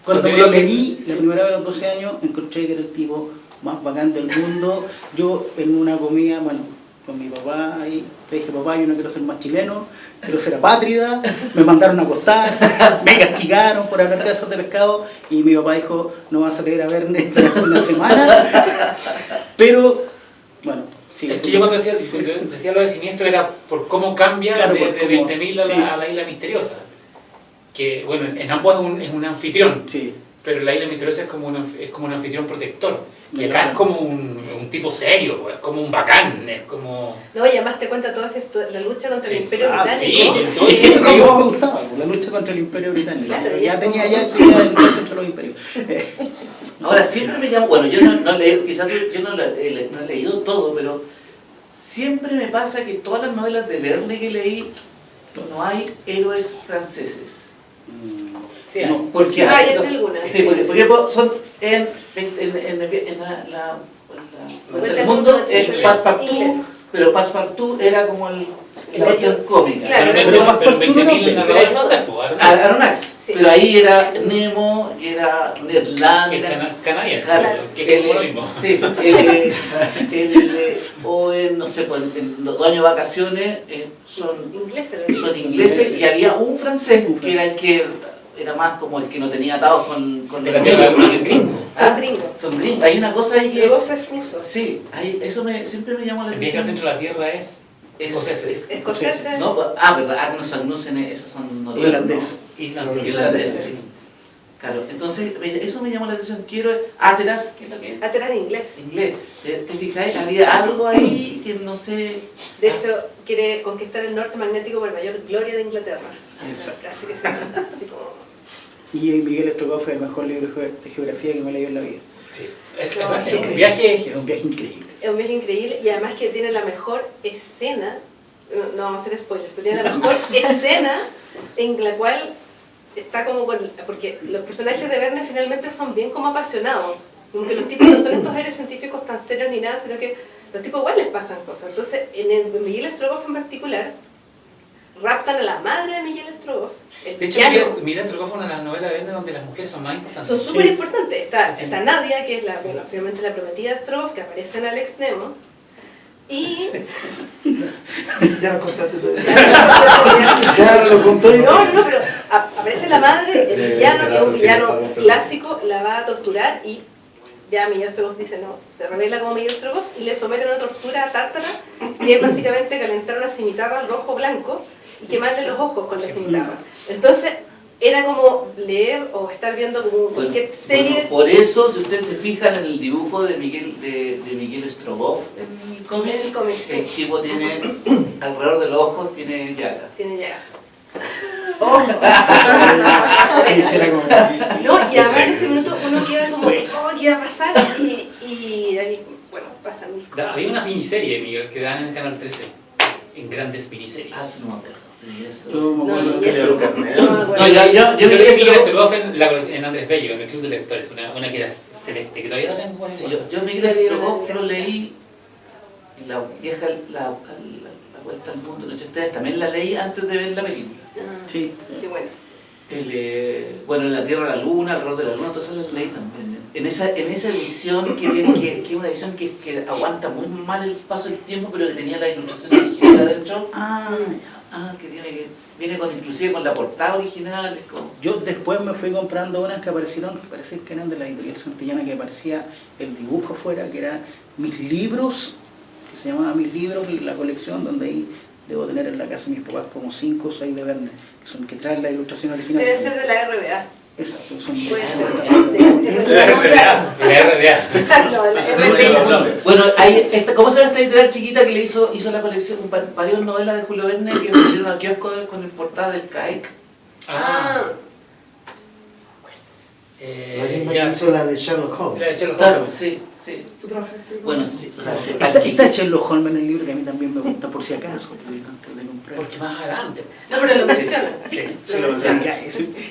Cuando me yo lo leí la sí. primera vez a los 12 años, encontré que era el tipo más bacán del mundo. Yo en una comida, bueno, con mi papá ahí, le dije, papá, yo no quiero ser más chileno, quiero ser apátrida, me mandaron a acostar, me castigaron por hablar pedazos de pescado, y mi papá dijo, no vas a leer a Verne hasta una semana, pero, bueno, sí. Es que yo cuando decía lo de siniestro era por cómo cambia Claro, de por cómo- 20.000 sí. a la isla misteriosa. Que bueno, en ambos es un anfitrión, Sí, pero la isla misteriosa es como un anfitrión protector. Y Claro. acá es como un tipo serio, pues, es como un bacán, es como... No, y además te cuenta todo esto, la lucha contra Sí. el Imperio Ah, Británico. sí, es que eso es lo que más me gustaba, la lucha contra el Imperio Británico. Claro, Pero y ya es tenía como- ya eso ya de luchar contra los imperios. Ahora siempre me llamo, bueno, yo no leo, quizás yo no he leído todo, pero siempre me pasa que todas las novelas de Verne que leí, no hay héroes franceses. Sí, No, porque Ah, hay- ya hay algunas. Sí, porque son en Vuelta el al mundo, mundo, el inglés. Passepartout, pero Passepartout era como la cuestión cómica. Claro. Pero 20.000 narradores francés, pues. Aronnax. Sí. Pero ahí era Nemo, era Ned Land, Que es era... canadiense, Claro. que es como lo mismo. Sí, Owen, no sé, pues, los dueños de vacaciones son ingleses y había un francés que era el que era más como el que no tenía atados con De los la tierra de niños. origen gringo. Son gringos. Son gringos. Hay una cosa ahí que... Strogoff es ruso. Sí, siempre me llamó la El viaje al atención. centro de la tierra es escoceses. Escoceses. No, verdad, Agnusen, esos son noruegos, Irlandés. Islandeses. Irlandeses, sí. Claro, entonces eso me llamó la atención. Quiero Ateras, ¿qué es lo que es? Atrás en inglés. Inglés. ¿Te fijáis? Había algo ahí que no sé... De hecho, quiere conquistar el norte magnético por mayor gloria de Inglaterra. Eso. Una frase que se llama así como... Y Miguel Strogoff es el mejor libro de geografía que me he leído en la vida. Sí. Es No, un increíble. viaje. Es un viaje increíble. Es un viaje increíble y además que tiene la mejor escena, no vamos a hacer spoilers, pero tiene la mejor escena en la cual está como con... Porque los personajes de Verne finalmente son bien como apasionados. Como que los tipos no son estos héroes científicos tan serios ni nada, sino que los tipos igual les pasan cosas. Entonces, en Miguel Strogoff en particular, raptan a la madre de Miguel Strogoff, el De hecho, villano. Miguel Strogoff fue una de las novelas de Verne donde las mujeres son más importantes. Son súper importantes. Está Sí. Nadia, que es finalmente la prometida de Strogoff, que aparece en Alex Nemo. Y... Ya lo contaste todo. Ya lo contó. No, pero aparece la madre, el villano, que es un villano clásico, la va a torturar y ya Miguel Strogoff dice no, se revela como Miguel Strogoff y le somete a una tortura tártara, que es básicamente calentar una cimitarra rojo-blanco y quemarle los ojos con la cimitarra. Entonces, era como leer o estar viendo como cualquier serie. Por eso, si ustedes se fijan en el dibujo de Miguel Strogoff en el cómic, En el cómic, sí. el tipo tiene, alrededor de los ojos, tiene llagas. Tiene ya. Sí, será como... No, y además en ese minuto uno queda como, oh, ¿qué va a pasar? Y ahí, bueno, pasan mil cosas. Había una miniserie de Miguel que dan en el Canal 13, en grandes miniseries. Ah, no me acuerdo. Yo me No, acuerdo Miguel que Strogoff, no me acuerdo. No, yo Yo vi leí eso. Miguel Strogoff en Andrés Bello, en el Club de Lectores, una que era celeste, que todavía la tengo por ahí. Sí, yo Miguel Strogoff lo leí, la vieja, la vuelta al mundo en 83, también la leí antes de ver la película. Ah, Sí. qué bueno. Bueno, en la Tierra de la Luna, alrededor de la Luna, todo eso lo leí también. En esa edición que es una edición que aguanta muy mal el paso del tiempo, pero que tenía la ilustración original adentro. Viene con inclusive con la portada original. Yo después me fui comprando unas que aparecieron, parece que eran de la editorial Santillana, que aparecía el dibujo afuera, que era Mis Libros, que se llamaba Mis Libros, y la colección, donde ahí debo tener en la casa de mis papás como 5 o 6 de Verne, que traen la ilustración original. Debe ser de la RBA. Exacto, son Puede ser. La RBA. No, la RBA. Bueno, ¿cómo se llama esta editorial chiquita que le hizo la colección, varias novelas de Julio Verne que salieron al kiosco con el portada del CAEC? Ah, La misma ya, que hizo la de Sherlock Holmes. La de Sherlock Claro, Holmes. sí, sí. ¿Tú trabajaste? Bueno, sí, o sea, Está Sherlock Holmes en el libro, que a mí también me gusta, por si acaso, antes de comprar. Porque más adelante. no, pero lo mencionan. Sí, Lo mencionan.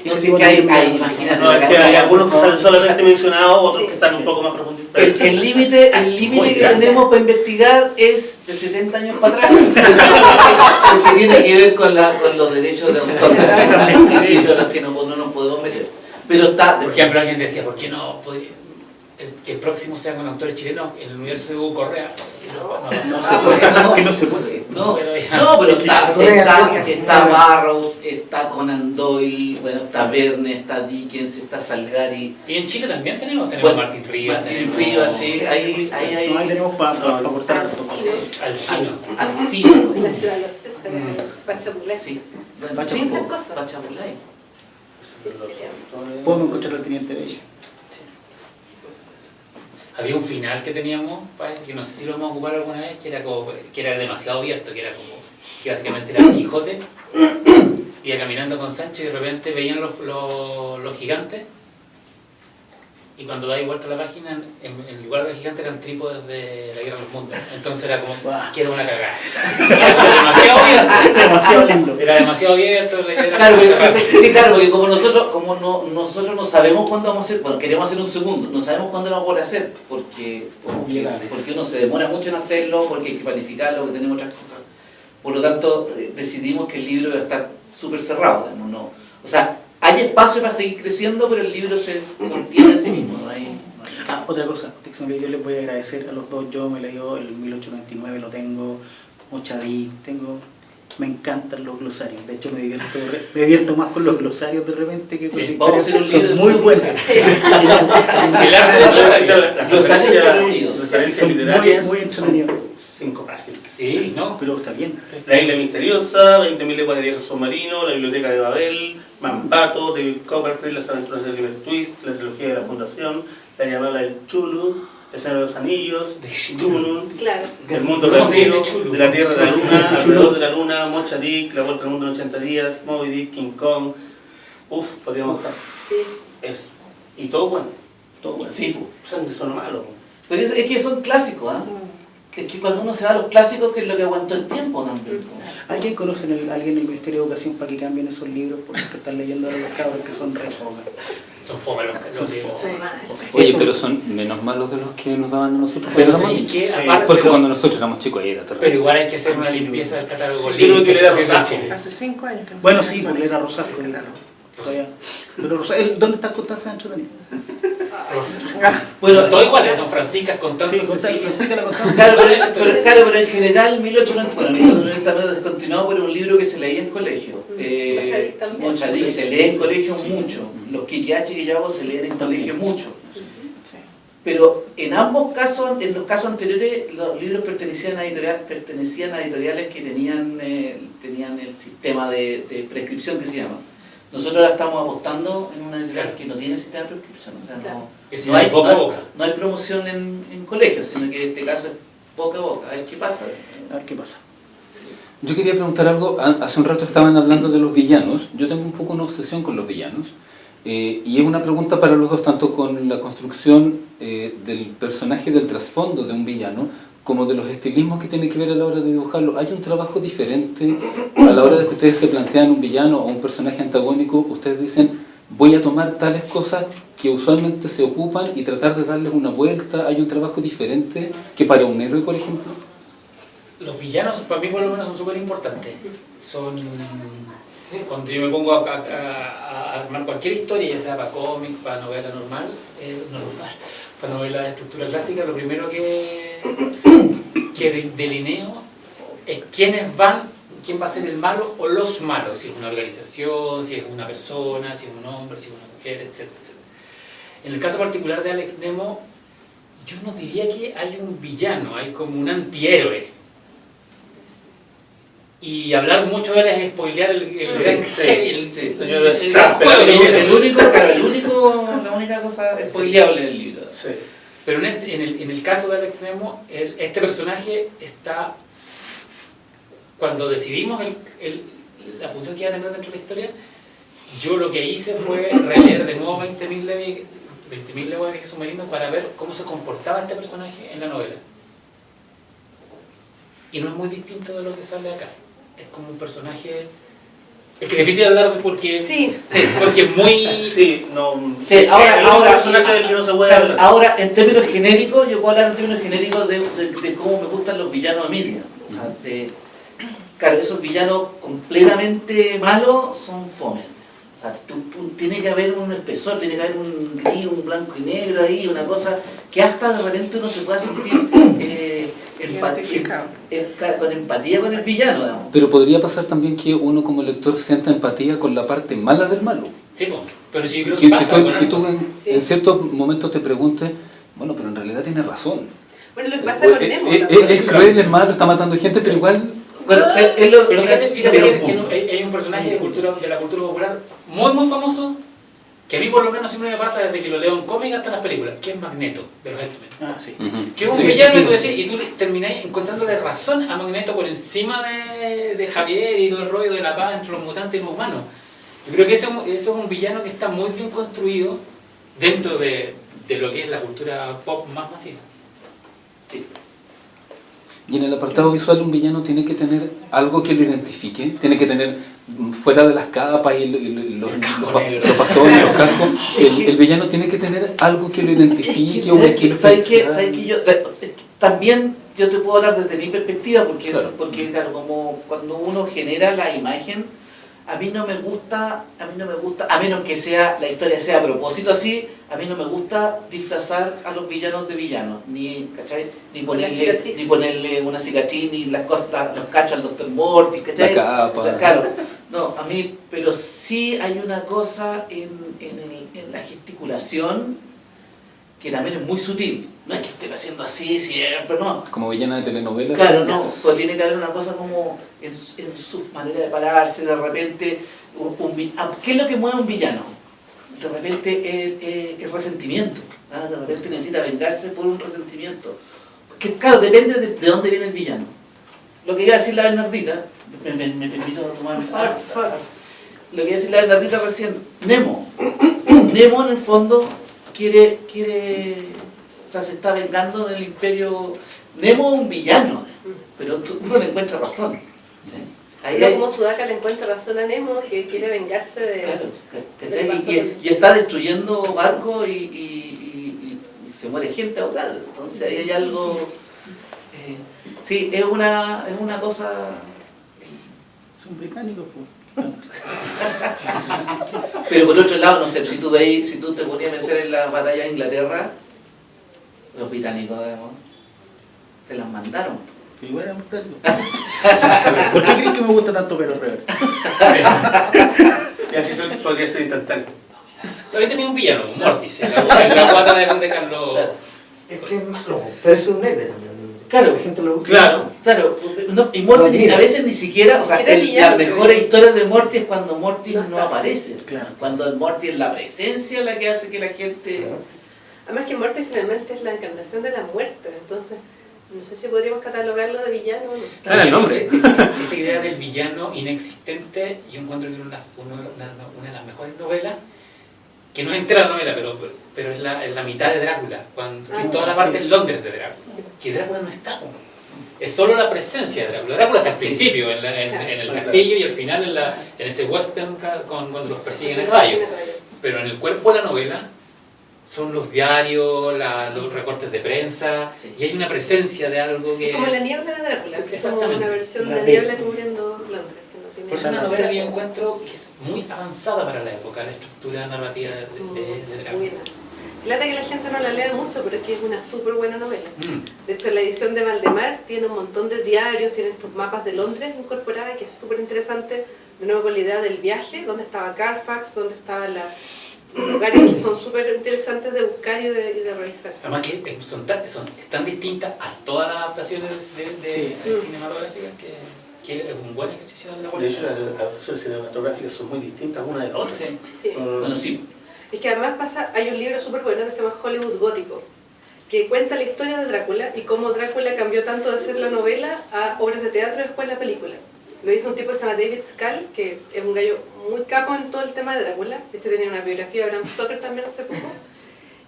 No sé qué hay, imagínate. No, es que hay algunos que salen solamente mencionados, otros que están un poco más profundos. El límite que tenemos para investigar es de 70 años para atrás. Porque tiene que ver con los derechos de autor. Pero si no nos podemos meter. Pero está. Por ejemplo, alguien decía, ¿por qué no podría, que el próximo sea con autores chilenos en el universo de Hugo Correa? Que no se puede. No, Pero ya. no, pero está Está Burroughs, está Conan Doyle, bueno, está Verne, está Dickens, está Salgari. Y en Chile también tenemos Bueno, Martín Rivas, Martín tenemos Rivas, sí, No, ahí tenemos para cortar esto. Alcino. Alcino. La ciudad de los Césares, Pachapulé. Sí, Pachapulay. muchas cosas. Pachapulay. Podemos encontrar al Teniente Bella. Había un final que teníamos, que no sé si lo vamos a ocupar alguna vez, que era demasiado abierto, que era como, que básicamente era el Quijote, iba caminando con Sancho y de repente veían los gigantes, y cuando dais vuelta a la página, en lugar de los gigantes eran trípodes de la Guerra de los Mundos. Entonces era como, que era una cagada. Era demasiado abierto. Demasiado lindo. Era demasiado abierto. Claro, sí, claro, porque como nosotros no sabemos cuándo vamos a hacer, bueno, queremos hacer un segundo, no sabemos cuándo lo vamos a poder hacer, porque uno se demora mucho en hacerlo, porque hay que planificarlo, porque tenemos otras cosas. Por lo tanto, decidimos que el libro iba a estar súper cerrado, digamos, ¿no? O sea, hay espacio para seguir creciendo, pero el libro se contiene a sí mismo, ¿no? Otra cosa, yo les voy a agradecer a los dos. Yo me leí el 1899, lo tengo, Mochadí, me encantan los glosarios. De hecho, me divierto más con los glosarios de repente que con Sí, la vamos a hacer un libro Son de muy puros buenos. El arte de los años. Las Glosarios reunidos. referencias Son literarias muy son entretenidos. 5 páginas. Sí, ¿no? Pero está bien. La isla misteriosa, 20.000 leguas de viaje submarino, la biblioteca de Babel, Mampato, David Copperfield, las aventuras de Oliver Twist, la trilogía de la fundación, la llamada del Chulu, el Señor de los Anillos, Dune, Claro. el mundo ¿Cómo se dice perdido, Chulu? de la Tierra a la Luna, alrededor de la Luna, Mocha Dick, la vuelta al mundo en 80 días, Moby Dick, King Kong. Uf, podríamos estar. Sí. Eso. Y todo bueno. Todo bueno. Sí, pues, son malos. Pero es que son clásicos, ¿ah? Es que cuando uno se va a los clásicos, que es lo que aguantó el tiempo también. ¿Alguien conoce alguien del Ministerio de Educación para que cambien esos libros? Porque los que están leyendo ahora los cabros que son re fome. Son fome los libros. Son malos. Oye, pero son menos malos de los que nos daban a nosotros. Pero cuando sí, éramos que Sí, aparte, Porque pero, cuando nosotros éramos chicos era pero terrible. igual hay que hacer una limpieza del catálogo Sí, libre creo que se era hace en Rosasco. Chile. Hace 5 años que no Bueno, se sí, actualiza. porque era Rosasco. Sí, claro. Todavía. Pero ¿dónde está Constanza Antonio? Bueno, Todos iguales, son Franciscas, Constanza, Sí, Cecilia. Constanza la Constanza. Claro, pero en general 1890 descontinuado por un libro que se leía en colegio. Mochadí también. Mochadí se lee en colegio mucho. Los Quiquiachi y Yabo se leen en colegio mucho. Sí. Pero en ambos casos, en los casos anteriores, los libros pertenecían a editoriales que tenían el sistema de prescripción que se llama. Nosotros ahora estamos apostando en una editorial que no tiene sistema de prescripción. O sea, Claro. Que se llama boca a boca. no hay promoción en colegios, sino que en este caso es boca a boca. A ver qué pasa. A ver qué pasa. Yo quería preguntar algo. Hace un rato estaban hablando de los villanos. Yo tengo un poco una obsesión con los villanos. Y es una pregunta para los dos, tanto con la construcción del personaje, del trasfondo de un villano, como de los estilismos que tiene que ver a la hora de dibujarlo. ¿Hay un trabajo diferente a la hora de que ustedes se plantean un villano o un personaje antagónico? Ustedes dicen, voy a tomar tales cosas que usualmente se ocupan y tratar de darles una vuelta. ¿Hay un trabajo diferente que para un héroe, por ejemplo? Los villanos, para mí por lo menos, son súper importantes. Son... Cuando yo me pongo a armar cualquier historia, ya sea para cómic, para novela normal, para novela de estructura clásica, lo primero que delineo es quién va a ser el malo o los malos, si es una organización, si es una persona, si es un hombre, si es una mujer, etc. En el caso particular de Alex Nemo, yo no diría que hay un villano, hay como un antihéroe. Y hablar mucho de él es spoilear el La única cosa spoileable del libro. Sí. Pero en el caso de Alex Nemo, este personaje está, cuando decidimos la función que iba a tener dentro de la historia, yo lo que hice fue releer de nuevo 20.000 leguas de viaje submarino para ver cómo se comportaba este personaje en la novela. Y no es muy distinto de lo que sale acá. Es como un personaje... Es que es difícil hablar porque... Sí. Porque es muy... Sí, no. Sí, ahora, personaje del que no se puede hablar. ahora, en términos genéricos, yo puedo hablar en términos genéricos de cómo me gustan los villanos a mí. O sea, claro, esos villanos completamente malos son fome. O sea, tiene que haber un espesor, tiene que haber un gris, un blanco y negro ahí, una cosa que hasta de repente uno se pueda sentir Identificado. con empatía con el villano, digamos. Pero podría pasar también que uno como lector sienta empatía con la parte mala del malo. Sí, pues, pero sí, yo creo Que que pasa. tú Sí. en ciertos momentos te preguntes, bueno, pero en realidad tiene razón. Bueno, lo que pasa con Nemo. Es cruel, es malo, está matando gente, pero igual... Bueno, Pero fíjate que hay un personaje de la cultura popular muy famoso, que a mí por lo menos siempre me pasa desde que lo leo en cómic hasta en las películas, que es Magneto, de los X-Men. Ah, sí. Que es un Sí. villano y tú termináis encontrándole razón a Magneto por encima de Javier y todo el rollo de la paz entre los mutantes y los humanos. Yo creo que eso es un villano que está muy bien construido dentro de lo que es la cultura pop más masiva. Sí. Y en el apartado visual un villano tiene que tener algo que lo identifique, tiene que tener, fuera de las capas y los bastones, los cascos, el villano tiene que tener algo que lo identifique o que lo ¿Sabes qué? Yo también yo te puedo hablar desde mi perspectiva, porque Claro. claro, como cuando uno genera la imagen, a mí no me gusta, a menos que sea la historia sea a propósito así, a mí no me gusta disfrazar a los villanos de villanos, ni, ¿cachai? Ni ponerle una cicatriz, ni las cosas, los cachos al Dr. Mortis, ¿cachai? La capa. Claro, no, a mí, pero sí hay una cosa en la gesticulación que también es muy sutil. No es que estén haciendo así siempre, no. Como villana de telenovela. Claro, no, pues tiene que haber una cosa como en su manera de pararse, de repente, ¿qué es lo que mueve a un villano? De repente el resentimiento, ¿ah? De repente necesita vengarse por un resentimiento. Que claro, depende de dónde viene el villano. Lo que iba a decir la Bernardita, me permito tomar lo que iba a decir la Bernardita recién, Nemo en el fondo quiere, o sea, se está vengando del imperio. Nemo es un villano, pero uno le encuentra razón. Ahí No hay- como Sudaka le encuentra razón a Nemo, que quiere vengarse de... Claro, ¿cachai? Y está destruyendo barcos y se muere gente ahogada. Entonces ahí hay algo. Sí, es una cosa. Son británicos, pues. Pero por otro lado, no sé, si tú te ponías a pensar en la batalla de Inglaterra, los británicos, digamos, se las mandaron. Pero igual eran británicos. ¿Por qué crees que me gusta tanto Pelo Real? Y así podría ser instantáneo. Ahorita tenía un villano, un Mortis, en la guata de Carlos. Es que es malo, pero es un héroe también. Claro. La gente lo usa. Claro. No, y Morty Mira. a veces ni siquiera, o sea, Era villano, las mejores historias de Morty es cuando Morty no está. aparece. Claro. Cuando el Morty es la presencia la que hace que la gente. Además que muerte finalmente es la encarnación de la muerte, entonces no sé si podríamos catalogarlo de villano o no. Claro, el nombre. Esa idea del villano inexistente, yo encuentro que es una de las mejores novelas, que no es entera la novela, pero es la mitad de Drácula, cuando es toda la parte en Londres de Drácula, que Drácula no está. Es solo la presencia de Drácula. Drácula está al principio, en el castillo, y al final en ese western cuando los persiguen a caballo. Pero en el cuerpo de la novela son los diarios, los recortes de prensa, Sí. y hay una presencia de algo que... Es como la niebla de Drácula, es como Exactamente. una versión La de niebla cubriendo Londres. Que no tiene Por eso es una nada novela de que yo eso. encuentro que es muy avanzada para la época, la estructura narrativa Es de Drácula. buena. Lata que la gente no la lea mucho, pero es que es una súper buena novela. Mm. De hecho, la edición de Valdemar tiene un montón de diarios, tiene estos mapas de Londres incorporados, que es súper interesante, de nuevo con la idea del viaje, donde estaba Carfax, donde estaban los lugares que son súper interesantes de buscar y de revisar. Además que son tan distintas a todas las adaptaciones Sí. cinematográficas que es un buen ejercicio de la De hecho, vuelta. las adaptaciones cinematográficas son muy distintas una de la otra. Sí. Sí. Bueno, sí. Es que además hay un libro súper bueno que se llama Hollywood Gótico, que cuenta la historia de Drácula y cómo Drácula cambió tanto de ser la novela a obras de teatro y después la película. Lo hizo un tipo que se llama David Scull, que es un gallo muy capo en todo el tema de Drácula. De hecho tenía una biografía de Bram Stoker también hace poco.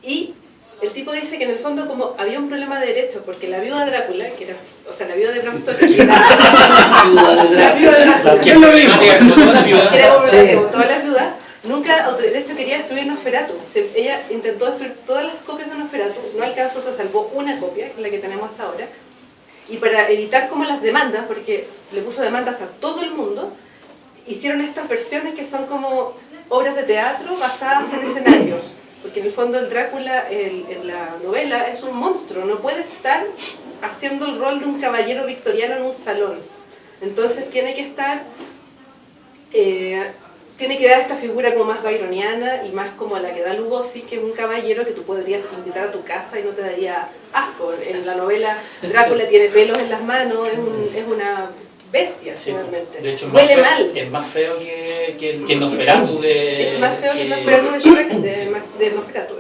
Y el tipo dice que en el fondo como había un problema de derechos, porque la viuda de Drácula, que era, o sea, la viuda de Bram Stoker, que era, Ayuda de la viuda de Drácula, ¿Quién lo mismo? Como toda la viuda. que era como, Sí. como todas las viudas, nunca, de hecho quería destruir Nosferatu. Ella intentó destruir todas las copias de Nosferatu, no alcanzó, se salvó una copia, que es la que tenemos hasta ahora. Y para evitar como las demandas, porque le puso demandas a todo el mundo, hicieron estas versiones que son como obras de teatro basadas en escenarios. Porque en el fondo el Drácula en la novela es un monstruo, no puede estar haciendo el rol de un caballero victoriano en un salón. Entonces tiene que estar, tiene que dar esta figura como más byroniana y más como la que da Lugosi, que es un caballero que tú podrías invitar a tu casa y no te daría asco. En la novela Drácula tiene pelos en las manos, es una bestia Sí, finalmente. de hecho, Huele mal. Es más feo que el Nosferatu de... Es más feo que el Nosferatu de Shrek, de Nosferatu.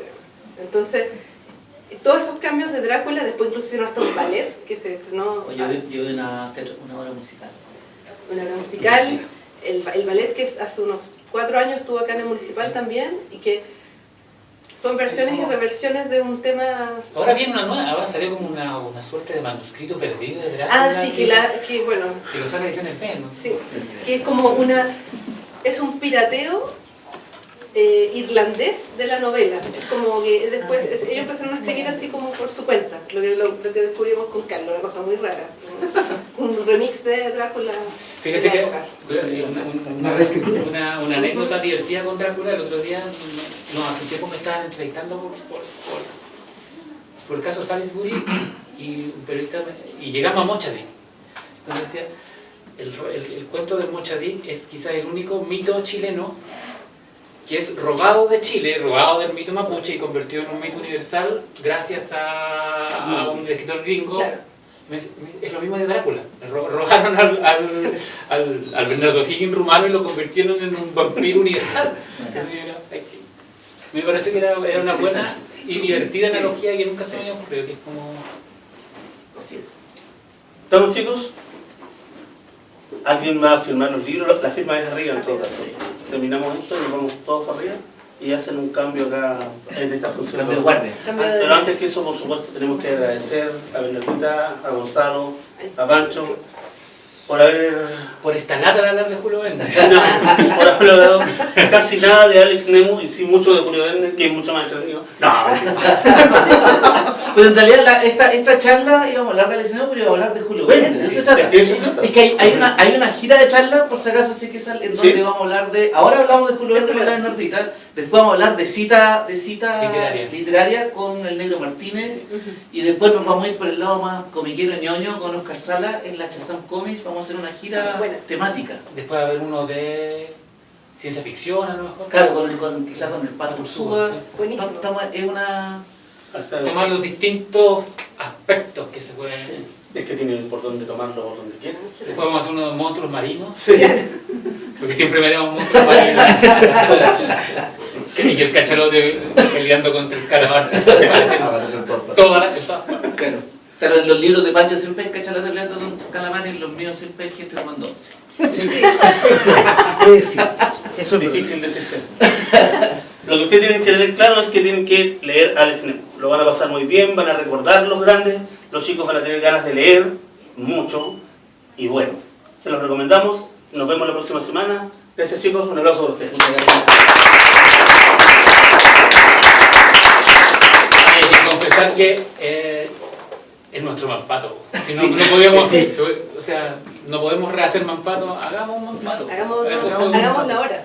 Entonces, todos esos cambios de Drácula, después incluso hicieron hasta un ballet que se estrenó, Yo vi una obra musical. una obra musical, el ballet que hace unos 4 años estuvo acá en el Municipal también, y que son versiones y reversiones de un tema... Ahora viene una nueva, ahora salió como una suerte de manuscrito perdido de Drácula. Ah, sí, que bueno, Que lo saca Ediciones B, ¿no? sí, que es como es un pirateo irlandés de la novela. Es como que después ellos empezaron a escribir así como por su cuenta, lo que descubrimos con Carlos, una cosa muy rara, así, un remix de Drácula. Fíjate de la que época. una anécdota divertida con Drácula. El otro día, no, hace tiempo me estaban entrevistando por el caso Salisbury y un periodista, y llegamos a Mochadí. Entonces decía, el cuento de Mochadí es quizás el único mito chileno que es robado de Chile, robado del mito mapuche y convertido en un mito universal gracias a un escritor gringo. Claro. Es lo mismo de Drácula. Robaron al Bernardo Higgins rumano y lo convirtieron en un vampiro universal. Me parece que era una buena y divertida analogía que nunca se me había ocurrido, que es como... Así es. ¿Estamos, chicos? ¿Alguien va a firmar los libros? La firma es arriba en todo caso. Terminamos esto y nos vamos todos para arriba y hacen un cambio acá en esta función. Cambio de guardia. Pero antes que eso, por supuesto, tenemos que agradecer a Bernardita, a Gonzalo, a Pancho, por haber... Por esta lata de hablar de Julio Verne. por haber hablado casi nada de Alex Nemo y sí mucho de Julio Verne, que es mucho más entretenido. No, Pero en realidad esta charla íbamos a hablar de Alex Nemo, pero íbamos a hablar de Julio Verne. De eso se trata. es que eso se trata. Es que hay una gira de charlas, por si acaso sí que sale, en donde Sí. vamos a hablar de... Ahora hablamos de Julio Verne con la Bernardita, después vamos a hablar de cita literaria con el Negro Martínez, y después nos vamos a ir por el lado más comiquero ñoño con Oscar Sala en la Chazam Comics. Vamos a hacer una gira Buena. temática. Después va a haber uno de ciencia ficción, a lo mejor. Claro, quizás con el Pato Ursúa. Sí. Buenísimo. Es una... Tomar los distintos aspectos que se pueden... Sí. Es que tienen por donde tomarlo, por donde quieran. Después vamos a hacer unos monstruos marinos, Sí. porque siempre me llaman monstruos marinos. Y el cachalote peleando contra el calamar. Se parecen todas las... Claro. Pero en los libros de Pancho siempre hay cachalote peleando con calamar y en los míos siempre hay gente tomando once. Sí, eso es Difícil decirse. Lo que ustedes tienen que tener claro es que tienen que leer Alex Nemo. Lo van a pasar muy bien, van a recordar los grandes, los chicos van a tener ganas de leer mucho y bueno, se los recomendamos. Nos vemos la próxima semana. Gracias, chicos, un abrazo para ustedes. Hay que confesar que es nuestro Mampato. Si no, no podíamos, o sea, no podemos rehacer Mampato, hagamos un Mampato. Hagamos Eso fue un- la hora.